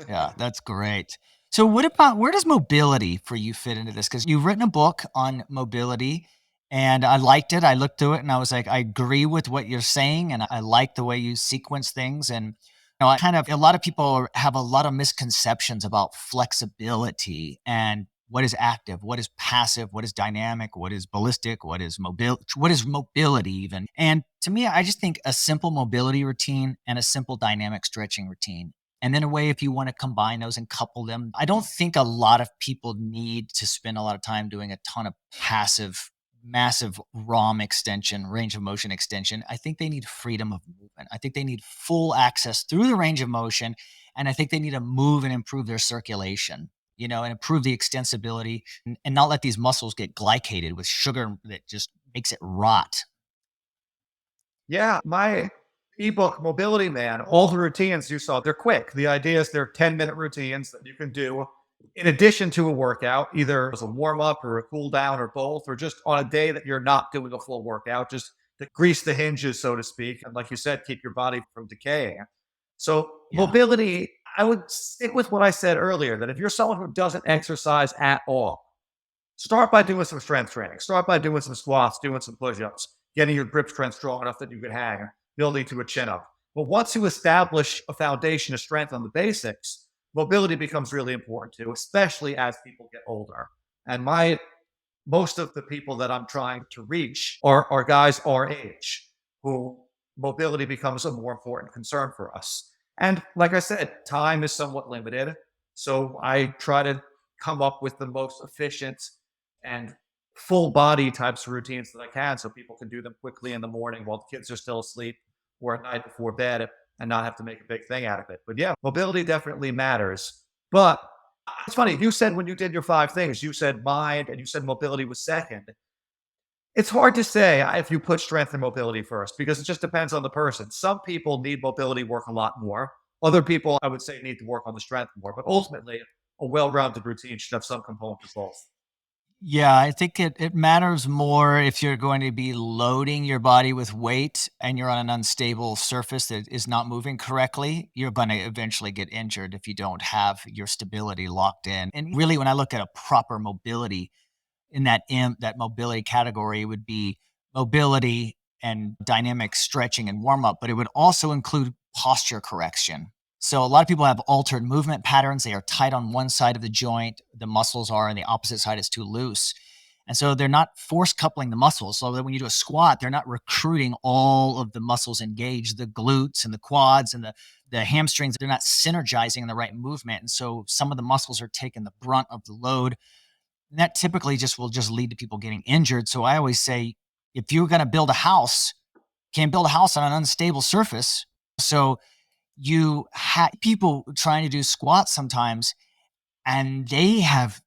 [SPEAKER 1] Yeah, that's great. So what about where does mobility for you fit into this? Because you've written a book on mobility and I liked it. I looked through it and I was like, I agree with what you're saying and I like the way you sequence things. And I kind of a lot of people have a lot of misconceptions about flexibility and what is active, what is passive, what is dynamic, what is ballistic, what is mobility even. And to me, I just think a simple mobility routine and a simple dynamic stretching routine and then a way if you want to combine those and couple them. I don't think a lot of people need to spend a lot of time doing a ton of passive, massive ROM extension, range of motion extension. I think they need freedom of movement. I think they need full access through the range of motion. And I think they need to move and improve their circulation, and improve the extensibility and not let these muscles get glycated with sugar that just makes it rot.
[SPEAKER 2] Yeah, my ebook, Mobility Man, all the routines you saw, they're quick. The idea is they're 10-minute routines that you can do in addition to a workout, either as a warm up or a cool down or both, or just on a day that you're not doing a full workout, just to grease the hinges, so to speak. And like you said, keep your body from decaying. So,
[SPEAKER 1] Yeah.
[SPEAKER 2] mobility, I would stick with what I said earlier that if you're someone who doesn't exercise at all, start by doing some strength training. Start by doing some squats, doing some push-ups, getting your grip strength strong enough that you can hang, building to a chin up. But once you establish a foundation of strength on the basics, mobility becomes really important too, especially as people get older. And my most of the people that I'm trying to reach are guys our age who mobility becomes a more important concern for us. And like I said, time is somewhat limited. So I try to come up with the most efficient and full body types of routines that I can so people can do them quickly in the morning while the kids are still asleep or at night before bed and not have to make a big thing out of it. But yeah, mobility definitely matters. But it's funny, you said when you did your 5 things, you said mind and you said mobility was second. It's hard to say if you put strength and mobility first because it just depends on the person. Some people need mobility work a lot more. Other people, I would say, need to work on the strength more. But ultimately, a well rounded routine should have some component of both.
[SPEAKER 1] Yeah, I think it matters more if you're going to be loading your body with weight and you're on an unstable surface that is not moving correctly, you're going to eventually get injured if you don't have your stability locked in. And really, when I look at a proper mobility in that mobility category, it would be mobility and dynamic stretching and warm up, but it would also include posture correction. So a lot of people have altered movement patterns. They are tight on one side of the joint, the muscles are, and the opposite side is too loose. And so they're not force coupling the muscles. So that when you do a squat, they're not recruiting all of the muscles engaged, the glutes and the quads and the hamstrings. They're not synergizing in the right movement. And so some of the muscles are taking the brunt of the load. And that typically just will just lead to people getting injured. So I always say, if you're going to build a house, can't build a house on an unstable surface. So you have people trying to do squats sometimes and they have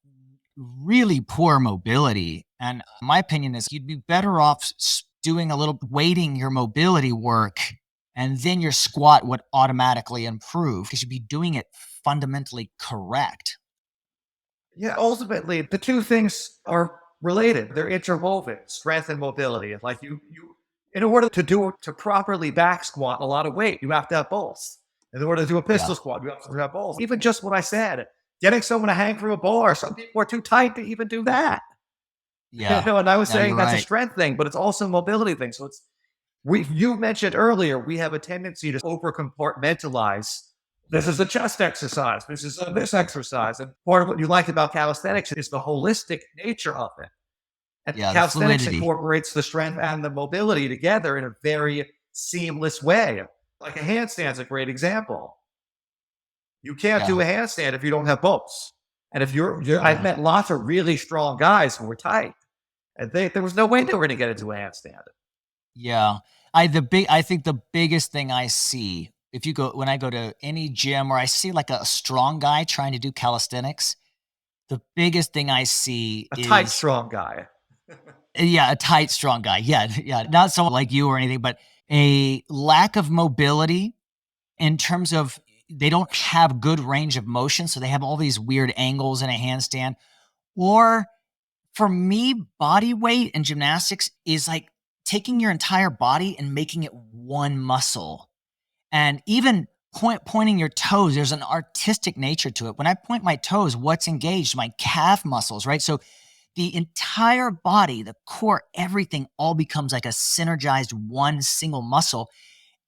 [SPEAKER 1] really poor mobility. And my opinion is you'd be better off doing a little weighting your mobility work and then your squat would automatically improve because you'd be doing it fundamentally correct.
[SPEAKER 2] Yeah, ultimately, the two things are related. They're interwoven, strength and mobility. Like in order to properly back squat a lot of weight, you have to have both. In order to do a
[SPEAKER 1] Yeah.
[SPEAKER 2] pistol squat, you have to have both. Even just what I said, getting someone to hang from a bar, some people are too tight to even do that.
[SPEAKER 1] Yeah.
[SPEAKER 2] And I was
[SPEAKER 1] No,
[SPEAKER 2] saying
[SPEAKER 1] you're
[SPEAKER 2] that's a
[SPEAKER 1] right.
[SPEAKER 2] strength thing, but it's also a mobility thing. So you mentioned earlier, we have a tendency to over compartmentalize. This is a chest exercise. This is this exercise. And part of what you like about calisthenics is the holistic nature of it. And
[SPEAKER 1] Yeah. The
[SPEAKER 2] calisthenics
[SPEAKER 1] fluidity.
[SPEAKER 2] incorporates the strength and the mobility together in a very seamless way. Like a handstand is a great example. You can't
[SPEAKER 1] Yeah.
[SPEAKER 2] do a handstand if you don't have both. And if I've
[SPEAKER 1] Yeah.
[SPEAKER 2] met lots of really strong guys who were tight, and there was no way they were going to get into a handstand.
[SPEAKER 1] Yeah. I think the biggest thing I see if you go when I go to any gym or I see like a strong guy trying to do calisthenics, the biggest thing I see
[SPEAKER 2] A tight,
[SPEAKER 1] is
[SPEAKER 2] strong guy.
[SPEAKER 1] Yeah, a tight, strong guy. Yeah, yeah, not someone like you or anything, but a lack of mobility in terms of they don't have good range of motion, so they have all these weird angles in a handstand. Or for me, body weight and gymnastics is like taking your entire body and making it one muscle. And even pointing your toes, there's an artistic nature to it. When I point my toes, what's engaged? My calf muscles, right? So the entire body, the core, everything all becomes like a synergized one single muscle.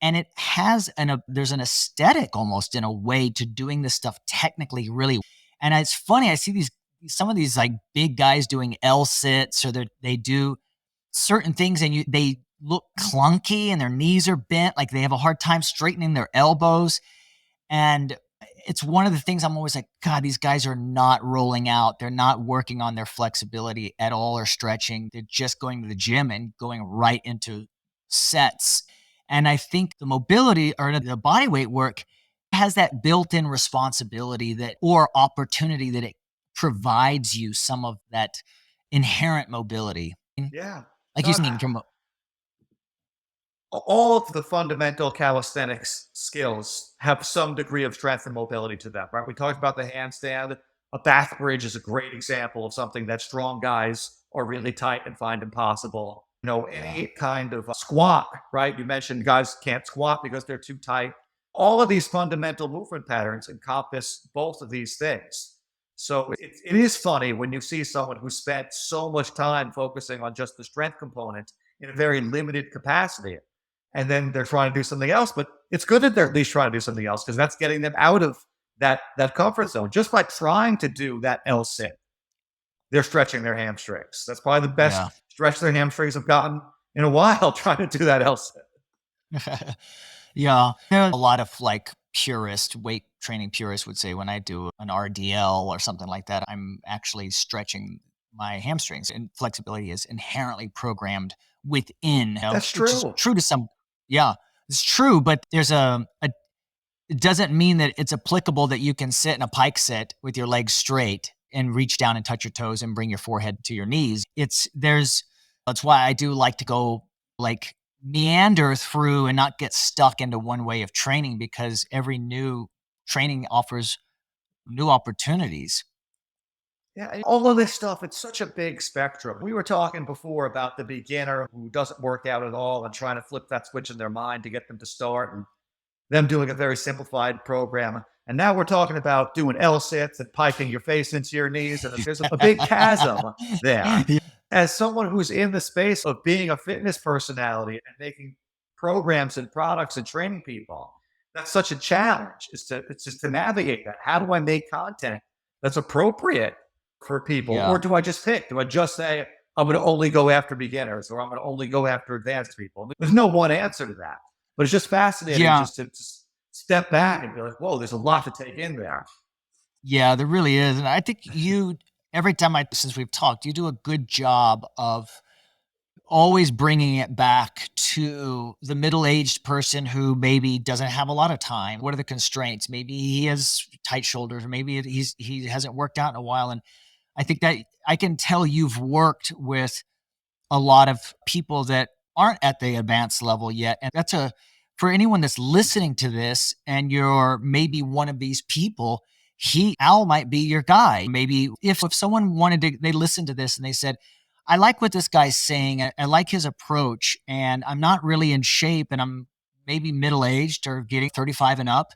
[SPEAKER 1] And it has there's an aesthetic almost in a way to doing this stuff technically really. And it's funny, I see some of these like big guys doing L sits or they do certain things and they look clunky and their knees are bent, like they have a hard time straightening their elbows. And it's one of the things I'm always like, God, these guys are not rolling out. They're not working on their flexibility at all or stretching. They're just going to the gym and going right into sets. And I think the mobility or the body weight work has that built-in responsibility that or opportunity that it provides you some of that inherent mobility.
[SPEAKER 2] Yeah.
[SPEAKER 1] Like
[SPEAKER 2] No,
[SPEAKER 1] you saying from
[SPEAKER 2] all of the fundamental calisthenics skills have some degree of strength and mobility to them, right? We talked about the handstand. A back bridge is a great example of something that strong guys are really tight and find impossible.
[SPEAKER 1] yeah.
[SPEAKER 2] Any kind of squat, right? You mentioned guys can't squat because they're too tight. All of these fundamental movement patterns encompass both of these things. So it is funny when you see someone who spent so much time focusing on just the strength component in a very limited capacity and then they're trying to do something else. But it's good that they're at least trying to do something else because that's getting them out of that comfort zone. Just by trying to do that L sit, they're stretching their hamstrings. That's probably the best
[SPEAKER 1] Yeah.
[SPEAKER 2] stretch their hamstrings have gotten in a while trying to do that L sit.
[SPEAKER 1] Yeah. There are a lot of like weight training purists would say when I do an RDL or something like that, I'm actually stretching my hamstrings and flexibility is inherently programmed within,
[SPEAKER 2] That's
[SPEAKER 1] which is
[SPEAKER 2] true.
[SPEAKER 1] true to some. Yeah, it's true, but there's it doesn't mean that it's applicable that you can sit in a pike sit with your legs straight and reach down and touch your toes and bring your forehead to your knees. That's why I do like to go like meander through and not get stuck into one way of training because every new training offers new opportunities.
[SPEAKER 2] Yeah, and all of this stuff, it's such a big spectrum. We were talking before about the beginner who doesn't work out at all and trying to flip that switch in their mind to get them to start and them doing a very simplified program. And now we're talking about doing L sits and piping your face into your knees. And there's a big chasm there.
[SPEAKER 1] Yeah.
[SPEAKER 2] As someone who's in the space of being a fitness personality and making programs and products and training people, that's such a challenge. It's just to navigate that. How do I make content that's appropriate for people?
[SPEAKER 1] Yeah.
[SPEAKER 2] Or do I just pick? Do I just say, I'm going to only go after beginners or I'm going to only go after advanced people? There's no one answer to that. But it's just fascinating
[SPEAKER 1] Yeah.
[SPEAKER 2] just to step back and be like, whoa, there's a lot to take in there.
[SPEAKER 1] Yeah, there really is. And I think every time since we've talked, you do a good job of always bringing it back to the middle-aged person who maybe doesn't have a lot of time. What are the constraints? Maybe he has tight shoulders, or maybe he hasn't worked out in a while. And I think that I can tell you've worked with a lot of people that aren't at the advanced level yet. And for anyone that's listening to this and you're maybe one of these people, Al might be your guy. Maybe if someone they listened to this and they said, I like what this guy's saying. I like his approach and I'm not really in shape and I'm maybe middle aged or getting 35 and up.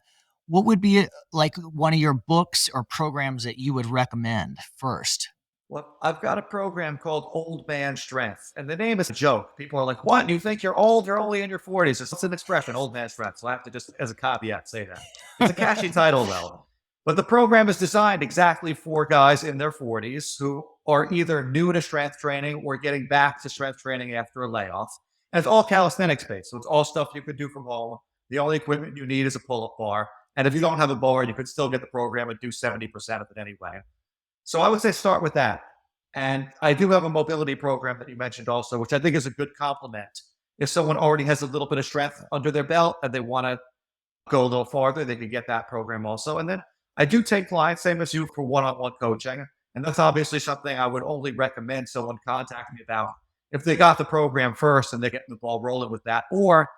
[SPEAKER 1] What would be like one of your books or programs that you would recommend first?
[SPEAKER 2] Well, I've got a program called Old Man Strength, and the name is a joke. People are like, what? You think you're old? You're only in your 40s. It's an expression, Old Man Strength. So I have to just, as a caveat, say that. It's a catchy title, though. But the program is designed exactly for guys in their 40s who are either new to strength training or getting back to strength training after a layoff. And it's all calisthenics based. So it's all stuff you could do from home. The only equipment you need is a pull up bar. And if you don't have a bar, you could still get the program and do 70% of it anyway. So I would say start with that. And I do have a mobility program that you mentioned also, which I think is a good complement. If someone already has a little bit of strength under their belt and they want to go a little farther, they can get that program also. And then I do take clients, same as you, for one-on-one coaching. And that's obviously something I would only recommend someone contact me about if they got the program first and they're getting the ball rolling with that, or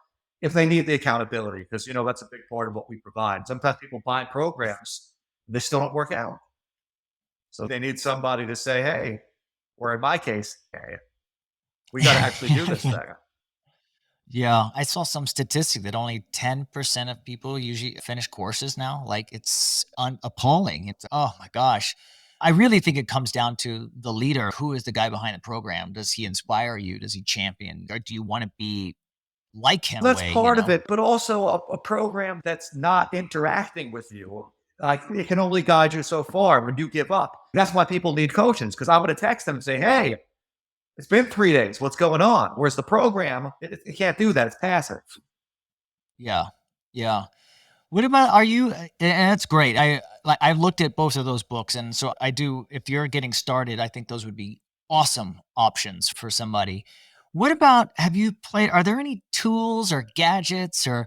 [SPEAKER 2] if they need the accountability, because that's a big part of what we provide. Sometimes people buy programs, they still don't work out. So they need somebody to say, hey, or in my case, hey, we got to actually do this thing.
[SPEAKER 1] Yeah, I saw some statistic that only 10% of people usually finish courses now. Like it's appalling. It's oh my gosh. I really think it comes down to the leader. Who is the guy behind the program? Does he inspire you? Does he champion? Or do you want to be like him
[SPEAKER 2] That's
[SPEAKER 1] way,
[SPEAKER 2] part of it, but also a program that's not interacting with you. Like it can only guide you so far when you give up. That's why people need coaches, because I'm going to text them and say, hey, it's been 3 days. What's going on? Whereas the program, it can't do that. It's passive.
[SPEAKER 1] Yeah. Yeah. What about are you and that's great. I've looked at both of those books and so I do if you're getting started, I think those would be awesome options for somebody. What about have you played are there any tools or gadgets or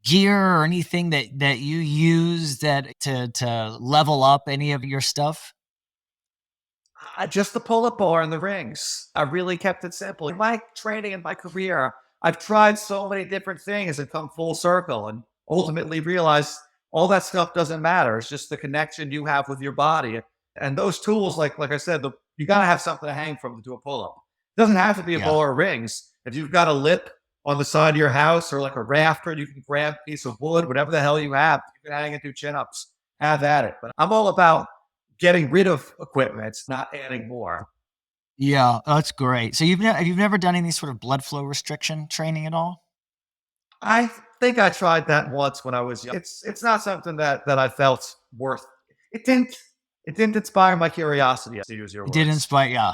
[SPEAKER 1] gear or anything that you use that to level up any of your stuff?
[SPEAKER 2] Just the pull-up bar and the rings. I really kept it simple. In my training and my career, I've tried so many different things and come full circle and ultimately realized all that stuff doesn't matter. It's just the connection you have with your body. And those tools, like I said, you got to have something to hang from to do a pull-up. It doesn't have to be a
[SPEAKER 1] Yeah.
[SPEAKER 2] bar or rings. If you've got a lip on the side of your house or like a rafter, you can grab a piece of wood, whatever the hell you have. You can hang and do chin-ups. Have at it. But I'm all about getting rid of equipment, not adding more.
[SPEAKER 1] Yeah, that's great. So you've never done any sort of blood flow restriction training at all?
[SPEAKER 2] I think I tried that once when I was young. It's not something that I felt worth. It didn't it didn't inspire my curiosity, to use your
[SPEAKER 1] It did
[SPEAKER 2] words.
[SPEAKER 1] inspire yeah.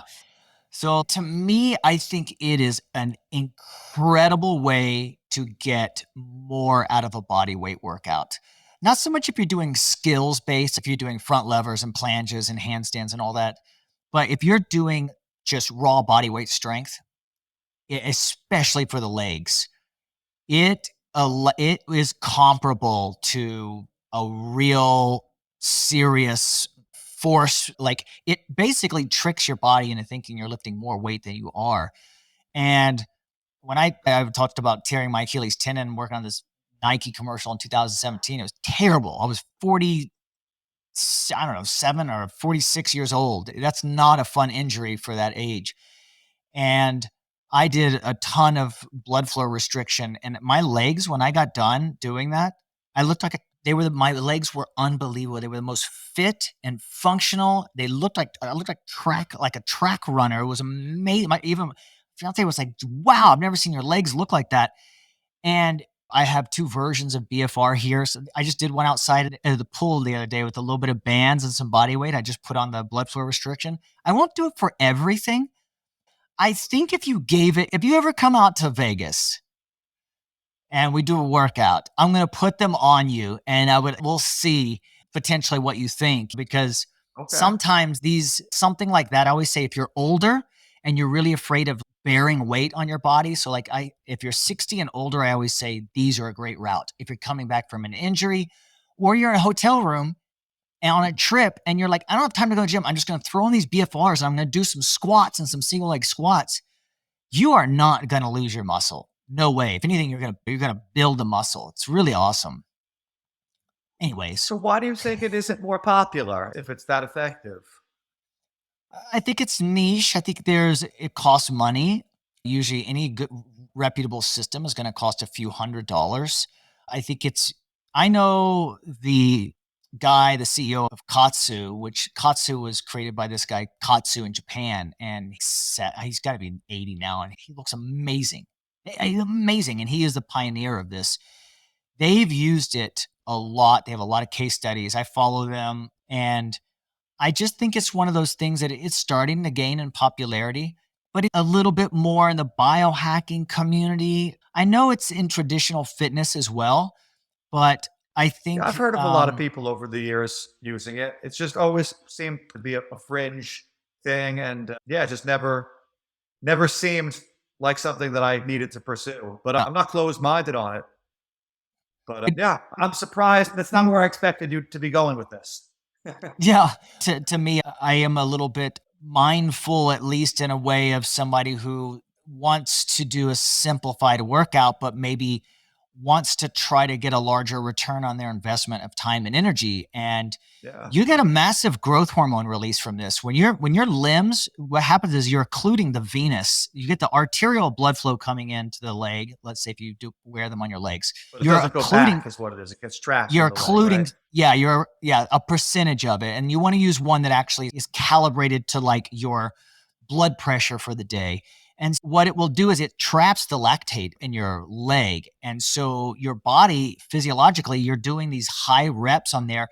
[SPEAKER 1] So to me, I think it is an incredible way to get more out of a body weight workout. Not so much if you're doing skills based, if you're doing front levers and planches and handstands and all that, but if you're doing just raw body weight strength, especially for the legs, it is comparable to a real serious force. Like it basically tricks your body into thinking you're lifting more weight than you are. And when I've talked about tearing my Achilles tendon and working on this Nike commercial in 2017, it was terrible. I was 40, I don't know, 7 or 46 years old. That's not a fun injury for that age. And I did a ton of blood flow restriction, and my legs, when I got done doing that, I looked like my legs were unbelievable. They were the most fit and functional. They looked like I looked like a track runner. It was amazing. My even fiance was like, "Wow, I've never seen your legs look like that." And I have 2 versions of BFR here. So I just did one outside of the pool the other day with a little bit of bands and some body weight. I just put on the blood flow restriction. I won't do it for everything. I think if you ever come out to Vegas and we do a workout, I'm going to put them on you and we'll see potentially what you think because
[SPEAKER 2] Okay.
[SPEAKER 1] sometimes something like that, I always say if you're older and you're really afraid of bearing weight on your body. So if you're 60 and older, I always say these are a great route. If you're coming back from an injury or you're in a hotel room and on a trip and you're like, I don't have time to go to the gym. I'm just going to throw in these BFRs and I'm going to do some squats and some single leg squats. You are not going to lose your muscle. No way. If anything, you're going to build the muscle. It's really awesome. Anyways,
[SPEAKER 2] So why do you think it isn't more popular if it's that effective?
[SPEAKER 1] I think it's niche. I think it costs money. Usually any good reputable system is going to cost a few $100s. I think I know the CEO of Katsu, which Katsu was created by this guy Katsu in Japan, and he's got to be 80 now, and he looks amazing. He's amazing, and he is the pioneer of this. They've used it a lot. They have a lot of case studies. I follow them, and I just think it's one of those things that it's starting to gain in popularity, but a little bit more in the biohacking community. I know it's in traditional fitness as well, but I
[SPEAKER 2] Yeah, I've
[SPEAKER 1] think
[SPEAKER 2] heard of a lot of people over the years using it. It's just always seemed to be a fringe thing, and yeah, it just never seemed like something that I needed to pursue. But
[SPEAKER 1] uh,
[SPEAKER 2] I'm not closed minded on it. But yeah, I'm surprised. That's not where I expected you to be going with this.
[SPEAKER 1] yeah, to me, I am a little bit mindful, at least in a way of somebody who wants to do a simplified workout, but maybe wants to try to get a larger return on their investment of time and energy. And
[SPEAKER 2] Yeah.
[SPEAKER 1] you get a massive growth hormone release from this. When your limbs, what happens is you're occluding the venous. You get the arterial blood flow coming into the leg. Let's say if you do wear them on your legs,
[SPEAKER 2] But it
[SPEAKER 1] you're
[SPEAKER 2] doesn't go
[SPEAKER 1] occluding
[SPEAKER 2] back, is what it is. It gets trapped in
[SPEAKER 1] you're
[SPEAKER 2] the leg, right?
[SPEAKER 1] occluding, a percentage of it. And you want to use one that actually is calibrated to like your blood pressure for the day. And what it will do is it traps the lactate in your leg. And so your body physiologically, you're doing these high reps on there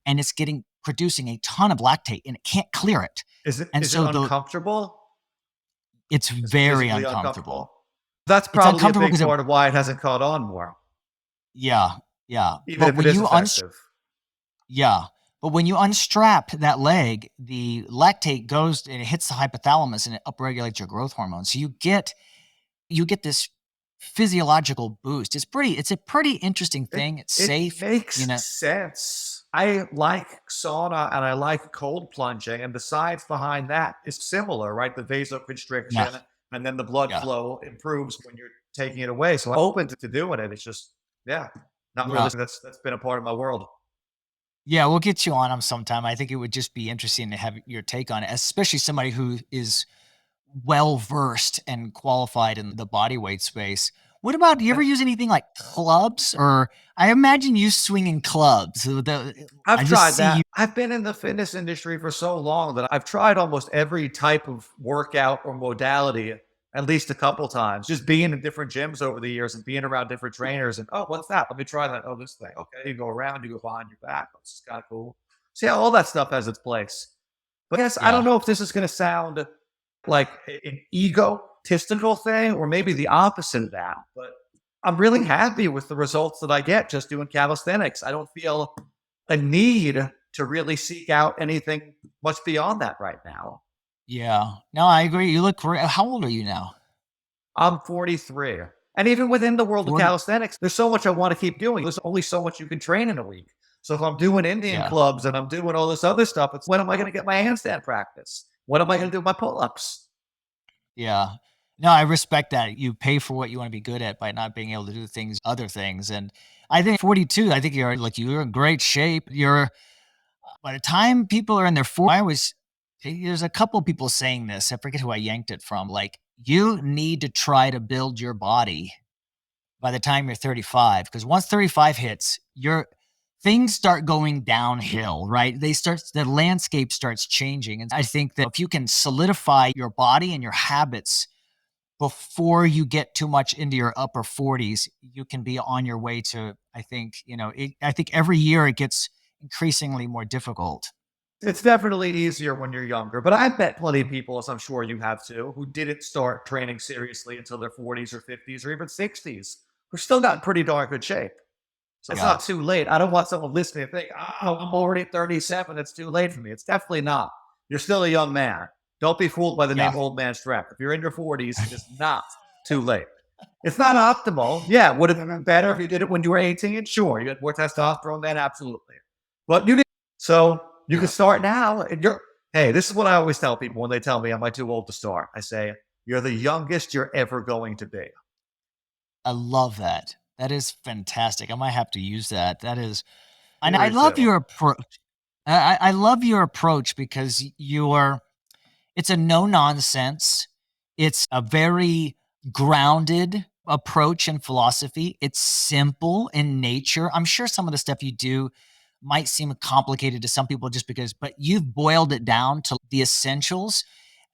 [SPEAKER 1] and it's getting producing a ton of lactate and it can't clear it. And
[SPEAKER 2] Is it
[SPEAKER 1] so
[SPEAKER 2] uncomfortable?
[SPEAKER 1] it's
[SPEAKER 2] Is it
[SPEAKER 1] very
[SPEAKER 2] physically
[SPEAKER 1] uncomfortable.
[SPEAKER 2] uncomfortable? That's
[SPEAKER 1] It's
[SPEAKER 2] probably a
[SPEAKER 1] uncomfortable
[SPEAKER 2] big
[SPEAKER 1] because
[SPEAKER 2] part of why it hasn't caught on more,
[SPEAKER 1] yeah, yeah.
[SPEAKER 2] even
[SPEAKER 1] But
[SPEAKER 2] if it
[SPEAKER 1] when
[SPEAKER 2] is
[SPEAKER 1] you
[SPEAKER 2] effective.
[SPEAKER 1] Yeah. But when you unstrap that leg, the lactate goes and it hits the hypothalamus and it upregulates your growth hormone. So you get this physiological boost. It's a pretty interesting
[SPEAKER 2] It
[SPEAKER 1] thing. It's
[SPEAKER 2] it
[SPEAKER 1] safe,
[SPEAKER 2] makes
[SPEAKER 1] you know.
[SPEAKER 2] sense. I like sauna and I like cold plunging, and the science behind that is similar, right? The
[SPEAKER 1] Yeah.
[SPEAKER 2] vasoconstriction, and then the blood
[SPEAKER 1] Yeah.
[SPEAKER 2] flow improves when you're taking it away. So I'm open to doing it. It's just, yeah, not really.
[SPEAKER 1] Yeah.
[SPEAKER 2] That's been a part of my world.
[SPEAKER 1] Yeah, we'll get you on them sometime. I think it would just be interesting to have your take on it, especially somebody who is well versed and qualified in the body weight space. What about, do you ever
[SPEAKER 2] And
[SPEAKER 1] use anything like clubs? Or I imagine you swinging clubs. I
[SPEAKER 2] I've
[SPEAKER 1] just
[SPEAKER 2] tried
[SPEAKER 1] see you.
[SPEAKER 2] that. I've been in the fitness industry for so long that I've tried almost every type of workout or modality at least a couple times. Just being in different gyms over the years and being around different trainers and, oh, what's that? Let me try that. Oh, this thing. Okay. You go around, you go behind your back. This is kind of cool. So yeah, all that stuff has its place. But yes, I
[SPEAKER 1] Yeah.
[SPEAKER 2] don't know if this is going to sound like an egotistical thing or maybe the opposite of that, but I'm really happy with the results that I get just doing calisthenics. I don't feel a need to really seek out anything much beyond that right now.
[SPEAKER 1] Yeah. No, I agree. You look great. How old are you now?
[SPEAKER 2] I'm 43. And even within the world of
[SPEAKER 1] 40?
[SPEAKER 2] calisthenics, there's so much I want to keep doing. There's only so much you can train in a week. So if I'm doing Indian
[SPEAKER 1] Yeah.
[SPEAKER 2] clubs and I'm doing all this other stuff, it's when am I going to get my handstand practice? When am I going to do my pull ups?
[SPEAKER 1] Yeah. No, I respect that. You pay for what you want to be good at by not being able to do other things. And I think 42, I think you're in great shape. By the time people are in their 40s, there's a couple people saying this. I forget who I yanked it from. Like, you need to try to build your body by the time you're 35. Because once 35 hits, things start going downhill, right? The landscape starts changing. And I think that if you can solidify your body and your habits before you get too much into your upper 40s, you can be on your way to, I think every year it gets increasingly more difficult.
[SPEAKER 2] It's definitely easier when you're younger, but I've met plenty of people, as I'm sure you have too, who didn't start training seriously until their 40s or 50s or even 60s, who still got in pretty darn good shape. So it's
[SPEAKER 1] Yeah.
[SPEAKER 2] not too late. I don't want someone listening to think, oh, I'm already 37. It's too late for me. It's definitely not. You're still a young man. Don't be fooled by the
[SPEAKER 1] Yeah.
[SPEAKER 2] name old man strap. If you're in your 40s, it is not too late. It's not optimal. Yeah, would it have been better if you did it when you were 18? Sure, you had more testosterone then, absolutely. But you did. So you can
[SPEAKER 1] Yeah.
[SPEAKER 2] start now. And hey, this is what I always tell people when they tell me, am I too old to start? I say, you're the youngest you're ever going to be.
[SPEAKER 1] I love that. That is fantastic. I might have to use that. And I
[SPEAKER 2] Me
[SPEAKER 1] love
[SPEAKER 2] too.
[SPEAKER 1] your approach. I love your approach because it's a no nonsense. It's a very grounded approach and philosophy. It's simple in nature. I'm sure some of the stuff you do might seem complicated to some people just because, but you've boiled it down to the essentials.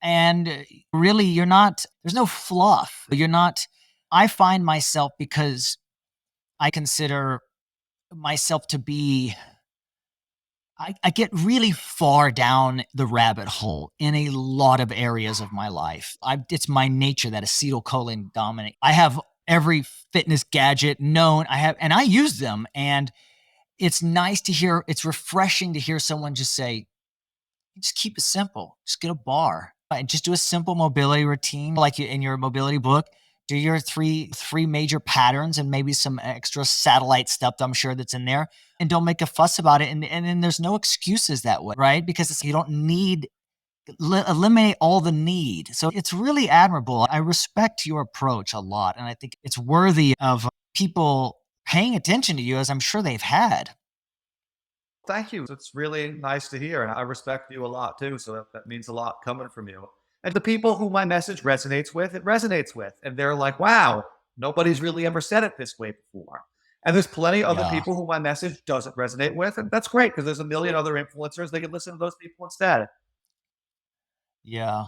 [SPEAKER 1] And really, there's no fluff. I find myself, because I consider myself to be, I get really far down the rabbit hole in a lot of areas of my life. It's my nature that acetylcholine dominate. I have every fitness gadget known. And I use them. And it's nice to hear. It's refreshing to hear someone just say, just keep it simple. Just get a bar and just do a simple mobility routine, like in your mobility book. Do your three major patterns and maybe some extra satellite stuff I'm sure that's in there, and don't make a fuss about it. And then there's no excuses that way, right? Because you don't need eliminate all the need. So it's really admirable. I respect your approach a lot. And I think it's worthy of people paying attention to you, as I'm sure they've had.
[SPEAKER 2] Thank you. It's really nice to hear. And I respect you a lot too. So that means a lot coming from you. And the people who my message resonates with, it resonates with. And they're like, wow, nobody's really ever said it this way before. And there's plenty of other
[SPEAKER 1] Yeah.
[SPEAKER 2] people who my message doesn't resonate with. And that's great because there's a million other influencers. They can listen to those people instead.
[SPEAKER 1] Yeah.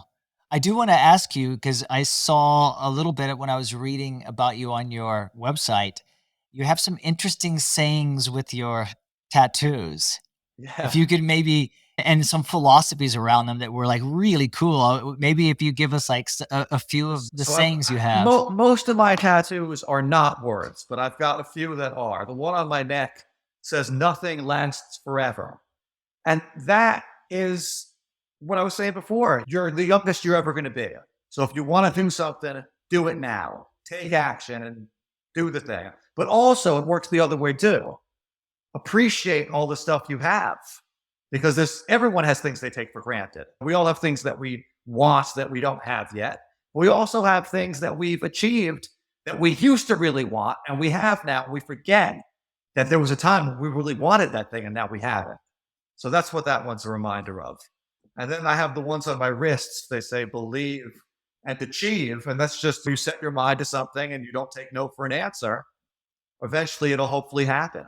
[SPEAKER 1] I do want to ask you because I saw a little bit when I was reading about you on your website. You have some interesting sayings with your tattoos. If
[SPEAKER 2] Yeah.
[SPEAKER 1] you could maybe, and some philosophies around them that were like really cool. Maybe if you give us like a few of the
[SPEAKER 2] So
[SPEAKER 1] sayings you have.
[SPEAKER 2] most of my tattoos are not words, but I've got a few that are. The one on my neck says nothing lasts forever. And that is what I was saying before. You're the youngest you're ever going to be. So if you want to do something, do it now. Take action and do the thing. But also, it works the other way too. Appreciate all the stuff you have because everyone has things they take for granted. We all have things that we want that we don't have yet. We also have things that we've achieved that we used to really want and we have now. We forget that there was a time when we really wanted that thing and now we have it. So that's what that one's a reminder of. And then I have the ones on my wrists. They say believe and achieve. And that's just you set your mind to something and you don't take no for an answer. Eventually it'll hopefully happen.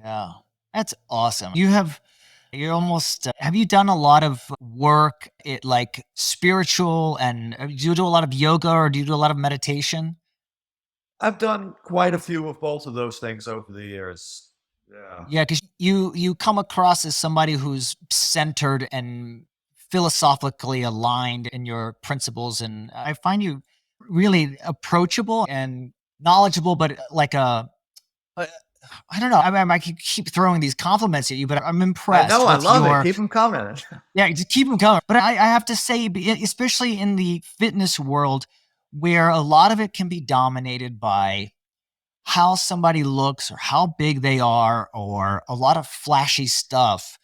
[SPEAKER 1] Yeah. That's awesome. You're almost, have you done a lot of work, like spiritual, and do you do a lot of yoga or do you do a lot of meditation?
[SPEAKER 2] I've done quite a few of both of those things over the years. Yeah.
[SPEAKER 1] Yeah, because you come across as somebody who's centered and philosophically aligned in your principles, and I find you really approachable and knowledgeable, but like a I don't know. I keep throwing these compliments at you, but I'm
[SPEAKER 2] I
[SPEAKER 1] impressed
[SPEAKER 2] know. I
[SPEAKER 1] with
[SPEAKER 2] love it.
[SPEAKER 1] your
[SPEAKER 2] Keep them coming.
[SPEAKER 1] yeah. Just keep them coming. But I have to say, especially in the fitness world, where a lot of it can be dominated by how somebody looks or how big they are or a lot of flashy stuff.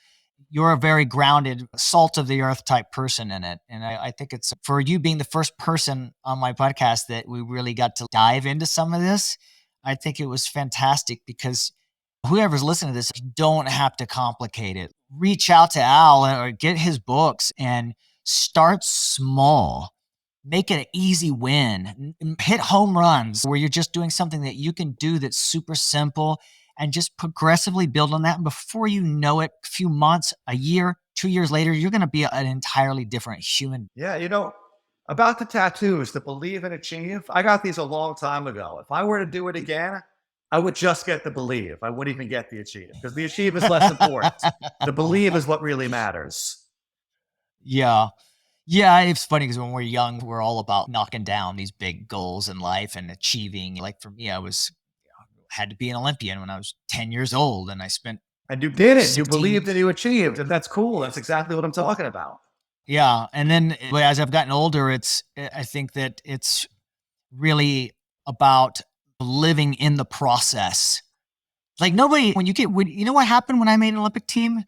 [SPEAKER 1] You're a very grounded, salt of the earth type person in it. And I think it's for you being the first person on my podcast that we really got to dive into some of this. I think it was fantastic because whoever's listening to this, you don't have to complicate it. Reach out to Al or get his books and start small. Make it an easy win. Hit home runs where you're just doing something that you can do that's super simple and just progressively build on that. And before you know it, a few months, a year, 2 years later, you're going to be an entirely different human.
[SPEAKER 2] Yeah. About the tattoos, the believe and achieve, I got these a long time ago. If I were to do it again, I would just get the believe. I wouldn't even get the achieve because the achieve is less important. The believe is what really matters.
[SPEAKER 1] Yeah. Yeah, it's funny because when we're young, we're all about knocking down these big goals in life and achieving. Like for me, I was had to be an Olympian when I was 10 years old, and I spent
[SPEAKER 2] And you did it. You
[SPEAKER 1] 16.
[SPEAKER 2] believed and you achieved. And that's cool. That's exactly what I'm talking about.
[SPEAKER 1] Yeah, and then as I've gotten older, I think that it's really about living in the process. Like nobody, you know what happened when I made an Olympic team?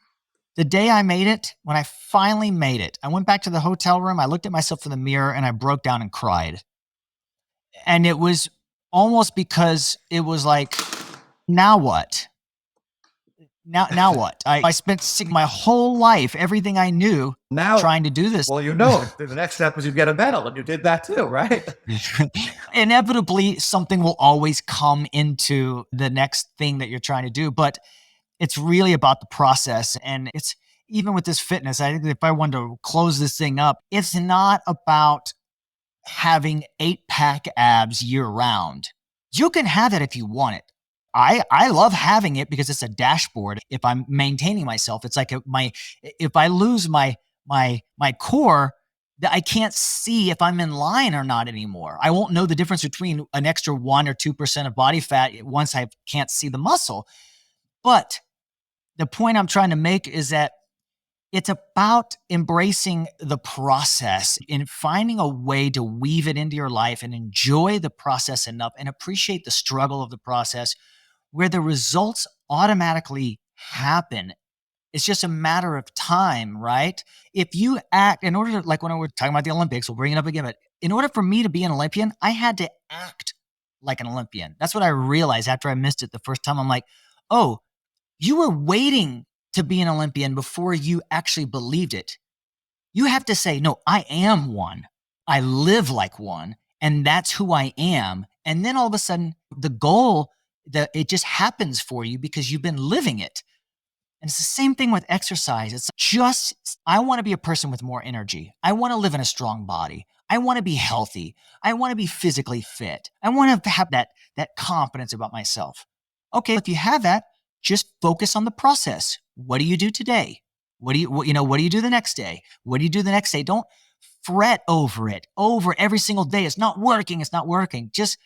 [SPEAKER 1] The day I made it, when I finally made it, I went back to the hotel room. I looked at myself in the mirror and I broke down and cried. And it was almost because it was like, now what? Now what? I spent my whole life, everything I knew,
[SPEAKER 2] Now,
[SPEAKER 1] trying to do this.
[SPEAKER 2] well, the next step was you get a medal, and you did that too, right?
[SPEAKER 1] Inevitably, something will always come into the next thing that you're trying to do, but it's really about the process. And it's even with this fitness, I think if I wanted to close this thing up, it's not about having 8-pack abs year round. You can have that if you want it. I love having it because it's a dashboard. If I'm maintaining myself, it's like if I lose my core, that I can't see if I'm in line or not anymore. I won't know the difference between an extra 1 or 2% of body fat once I can't see the muscle. But the point I'm trying to make is that it's about embracing the process and finding a way to weave it into your life and enjoy the process enough and appreciate the struggle of the process where the results automatically happen It's just a matter of time, right? If you act in order to, like when we're talking about the Olympics, we'll bring it up again, but in order for me to be an Olympian, I had to act like an Olympian. That's what I realized after I missed it the first time. I'm like, oh, you were waiting to be an Olympian before you actually believed it. You have to say, no, I am one. I live like one. And that's who I am. And then all of a sudden, the goal, it just happens for you because you've been living it. And it's the same thing with exercise. It's just, I want to be a person with more energy. I want to live in a strong body. I want to be healthy. I want to be physically fit. I want to have that confidence about myself. Okay, if you have that, just focus on the process. What do you do today? What do you do the next day? What do you do the next day? Don't fret over it every single day. It's not working. It's not working. Just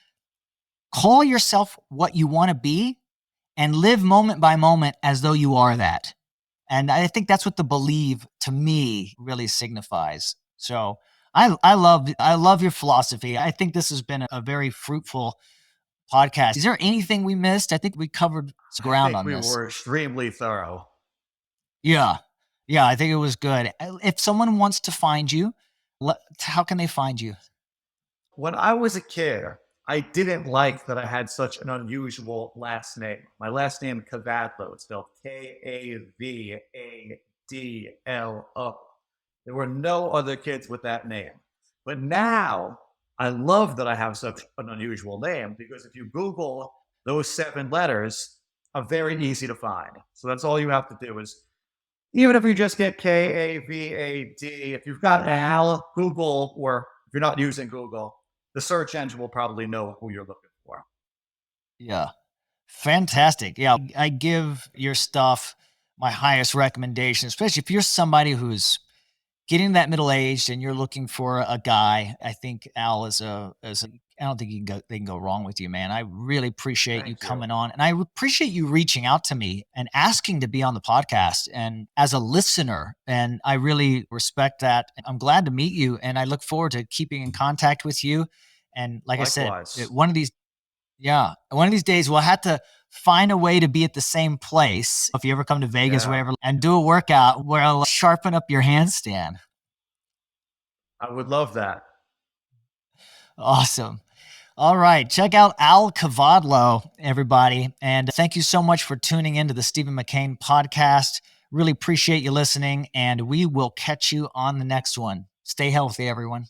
[SPEAKER 1] call yourself what you want to be and live moment by moment as though you are that. And I think that's what the believe to me really signifies. So I love your philosophy. I think this has been a very fruitful podcast. Is there anything we missed? I think we covered some
[SPEAKER 2] I
[SPEAKER 1] ground
[SPEAKER 2] think
[SPEAKER 1] on
[SPEAKER 2] we
[SPEAKER 1] this.
[SPEAKER 2] were extremely thorough.
[SPEAKER 1] Yeah. Yeah, I think it was good. If someone wants to find you, how can they find you?
[SPEAKER 2] When I was a kid, I didn't like that I had such an unusual last name. My last name, Kavadlo, it's spelled Kavadlo. There were no other kids with that name. But now I love that I have such an unusual name because if you Google those 7 letters, are very easy to find. So that's all you have to do is, even if you just get Kavad, if you've got Al, Google, or if you're not using Google, the search engine will probably know who you're looking for.
[SPEAKER 1] Yeah. Fantastic. Yeah, I give your stuff my highest recommendation, especially if you're somebody who's getting that middle aged and you're looking for a guy. I think Al I don't think they can go wrong with you, man. I really appreciate you
[SPEAKER 2] Thank you.
[SPEAKER 1] coming on, and I appreciate you reaching out to me and asking to be on the podcast and as a listener. And I really respect that. I'm glad to meet you, and I look forward to keeping in contact with you. And like I said,
[SPEAKER 2] Likewise.
[SPEAKER 1] one of these days we'll have to find a way to be at the same place. If you ever come to Vegas or
[SPEAKER 2] Yeah,
[SPEAKER 1] whatever and do a workout where I'll sharpen up your handstand.
[SPEAKER 2] I would love that.
[SPEAKER 1] Awesome. All right. Check out Al Kavadlo, everybody. And thank you so much for tuning into the Stephen McCain podcast. Really appreciate you listening, and we will catch you on the next one. Stay healthy, everyone.